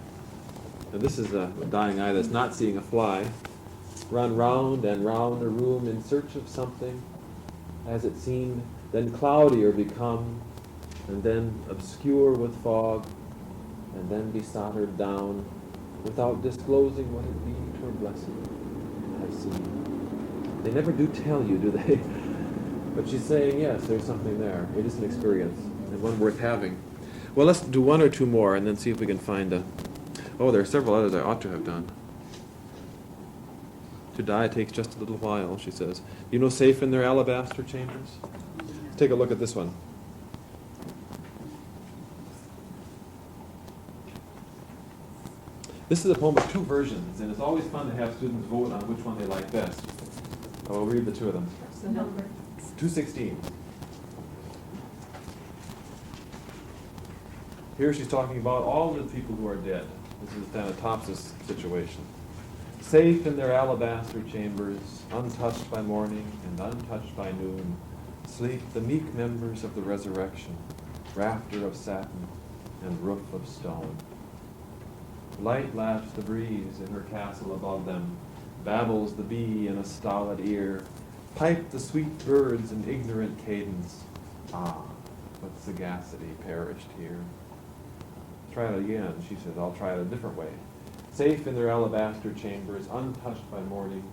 And this is a dying eye that's not seeing a fly. Run round and round the room in search of something, as it seemed, then cloudier become, and then obscure with fog, and then be soldered down, without disclosing what it be to a blessing I've seen. They never do tell you, do they? But she's saying, yes, there's something there. It is an experience, and one worth having. Well, let's do one or two more, and then see if we can find a... Oh, there are several others I ought to have done. To die takes just a little while, she says. You know, safe in their alabaster chambers? Let's take a look at this one. This is a poem of two versions, and it's always fun to have students vote on which one they like best. I'll read the two of them. What's the number? 216. Here she's talking about all the people who are dead. This is Thanatopsis' situation. Safe in their alabaster chambers, untouched by morning and untouched by noon, sleep the meek members of the resurrection, rafter of satin and roof of stone. Light laughs the breeze in her castle above them, babbles the bee in a stolid ear, pipe the sweet birds in ignorant cadence. Ah, what sagacity perished here. Try it again, she says. I'll try it a different way. Safe in their alabaster chambers, untouched by morning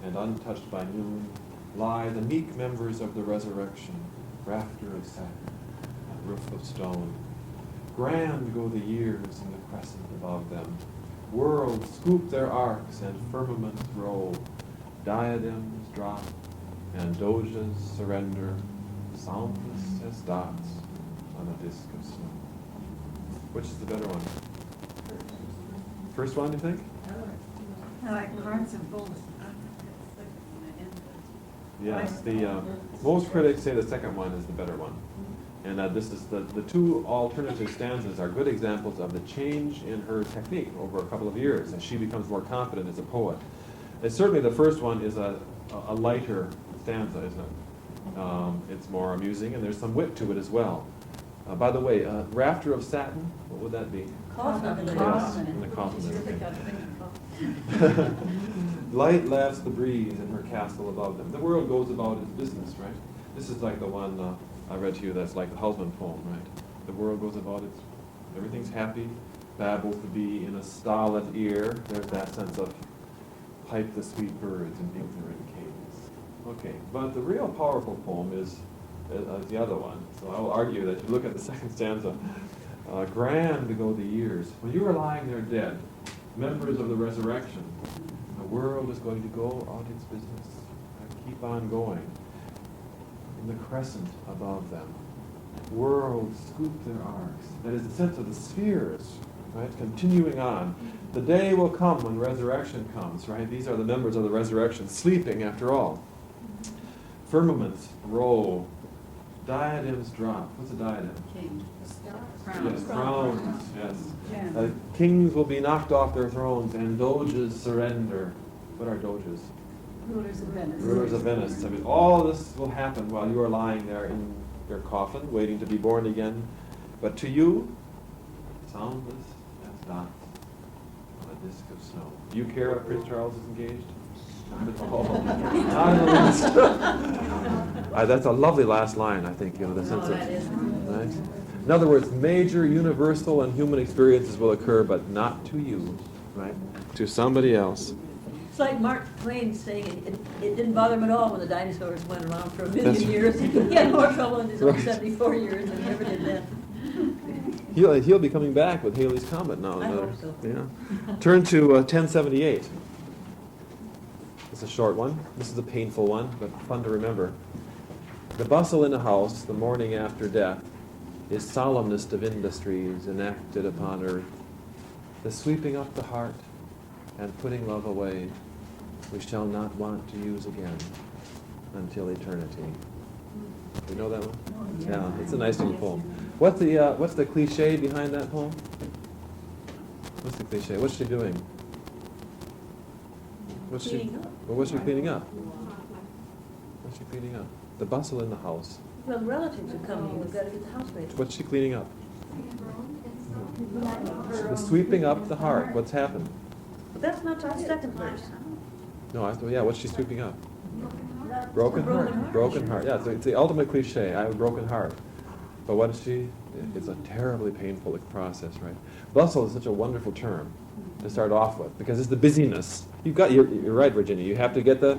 and untouched by noon, lie the meek members of the resurrection, rafter of satin and roof of stone. Grand go the years in the crescent above them, Worlds scoop their arcs and firmaments roll. Diadems drop and doges surrender, soundless as dots on a disk of snow. Which is the better one? First one, you think? I like hearts and bowls. Yes, most critics say the second one is the better one. And this is the two alternative stanzas are good examples of the change in her technique over a couple of years as she becomes more confident as a poet. And certainly the first one is a lighter stanza, isn't it? It's more amusing and there's some wit to it as well. By the way, rafter of satin, what would that be? Coffin. Yes, in the coffin. Okay. Light laughs the breeze in her castle above them. The world goes about its business, right? This is like the one I read to you that's like the husband poem, right? The world goes about its, everything's happy, babbles the bee in a stolid ear. There's that sense of pipe the sweet birds in ignorant caves. Okay, but the real powerful poem is the other one. So I will argue that you look at the second stanza. Grand go the years. When you are lying there dead, members of the resurrection, the world is going to go out its business and keep on going. In the crescent above them, worlds scoop their arcs. That is the sense of the spheres, right? Continuing on. The day will come when resurrection comes, right? These are the members of the resurrection sleeping after all. Firmaments roll. Diadems drop. What's a diadem? King. Yes, crowns. Yes. Yeah. Kings will be knocked off their thrones and doges surrender. What are doges? Rulers of Venice. Rulers of Venice. I mean, all this will happen while you are lying there in your coffin, waiting to be born again. But to you, soundless as dots on a disk of snow. Do you care if Prince Charles is engaged? Not at all. Not in the least. That's a lovely last line, I think, the sense of... Right? In other words, major, universal, and human experiences will occur, but not to you, right? To somebody else. It's like Mark Twain saying it didn't bother him at all when the dinosaurs went around for a million That's years. He had more trouble in his own right. 74 years than he ever did then. He'll be coming back with Halley's Comet now. I hope so. Yeah. Turn to 1078. It's a short one. This is a painful one, but fun to remember. The bustle in a house, the morning after death, is solemnest of industries enacted upon earth. The sweeping up the heart and putting love away, we shall not want to use again until eternity. You know that one? Yeah, it's a nice little poem. What's the cliche behind that poem? What's the cliche? What's she doing? Cleaning up. Well, what's she cleaning up? What's she cleaning up? The bustle in the house. Well, the relatives are coming. We've got to get the house ready. What's she cleaning up? The sweeping up the heart. What's happened? But that's not our second verse. No, what's she sweeping up? Broken heart. Broken heart. Yeah, it's the ultimate cliche. I have a broken heart. But what is she? It's a terribly painful process, right? Bustle is such a wonderful term to start off with because it's the busyness. You're right, Virginia. You have to get the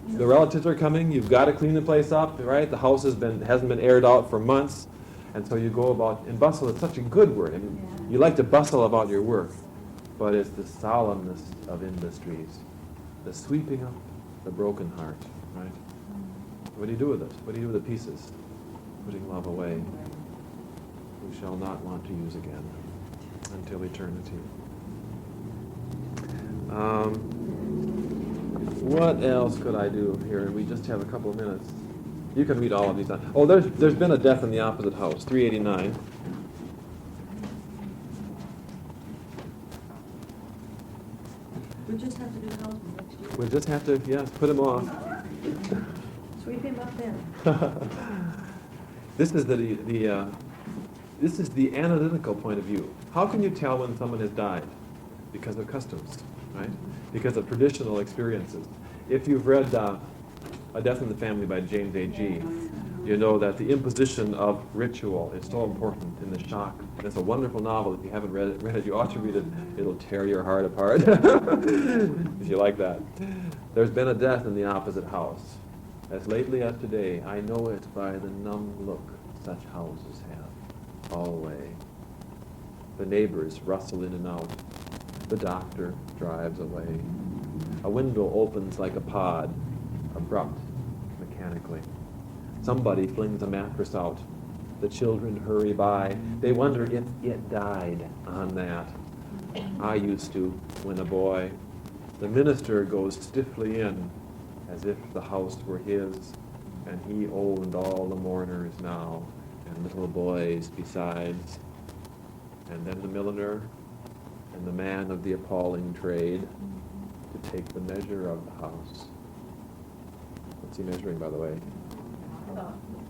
relatives are coming. You've got to clean the place up, right? The house hasn't been aired out for months, and so you go about. And bustle is such a good word. I mean, you like to bustle about your work, but it's the solemnness of industries, the sweeping up the broken heart, right? What do you do with it? What do you do with the pieces? Putting love away. We shall not want to use again until eternity. What else could I do here? We just have a couple of minutes. You can read all of these. Oh, there's been a death in the opposite house, 389. We just have to do houseman next year. We just have to, yes, put him off. Sweep him up then. This is this is the analytical point of view. How can you tell when someone has died? Because of customs, right? Because of traditional experiences. If you've read A Death in the Family by James A.G., you know that the imposition of ritual is so important in the shock. It's a wonderful novel. If you haven't read it, you ought to read it. It'll tear your heart apart if you like that. There's been a death in the opposite house. As lately as today, I know it by the numb look such houses have, alway. The neighbors rustle in and out, The doctor drives away. A window opens like a pod, abrupt, mechanically. Somebody flings a mattress out. The children hurry by. They wonder if it died on that. I used to when a boy. The minister goes stiffly in, as if the house were his, and he owned all the mourners now, and little boys besides. And then the milliner, and the man of the appalling trade, to take the measure of the house. What's he measuring, by the way?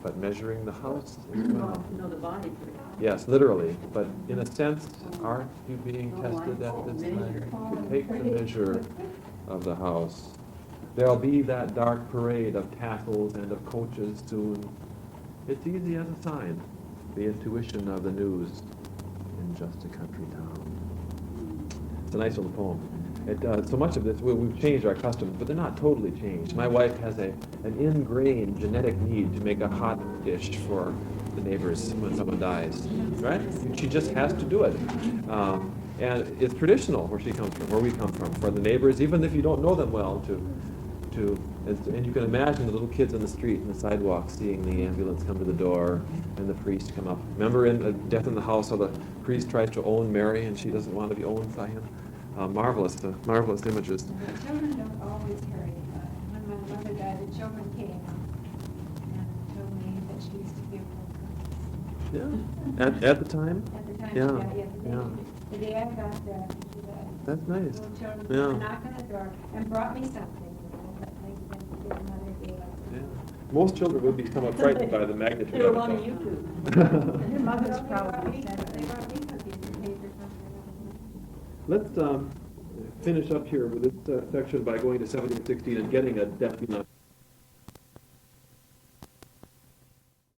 But measuring the house as well. No, the body. Yes, literally, but in a sense, aren't you being tested at this time? To take the measure of the house. There'll be that dark parade of tassels and of coaches soon. It's easy as a sign, the intuition of the news in just a country town. It's a nice little poem. It does. So much of this, we've changed our customs, but they're not totally changed. My wife has an ingrained genetic need to make a hot dish for the neighbors when someone dies, right? She just has to do it. And it's traditional where she comes from, where we come from, for the neighbors, even if you don't know them well, and you can imagine the little kids on the street and the sidewalk seeing the ambulance come to the door and the priest come up. Remember in Death in the House how the priest tries to own Mary and she doesn't want to be owned by him? Marvelous images. The children don't always carry it. When my mother died, the children came and told me that she used to give her Yeah. At the time? at the time. Yeah. The day I got there, she died. That's nice. Little children Yeah. would knock on the door and brought me something. But their mother gave up. Yeah. Most children would be somewhat frightened by the magnitude They were of it. wanting you to. And your mother's They brought probably me said they that. brought me cookies and cake or something. Let's finish up here with this section by going to 1716 and getting a definite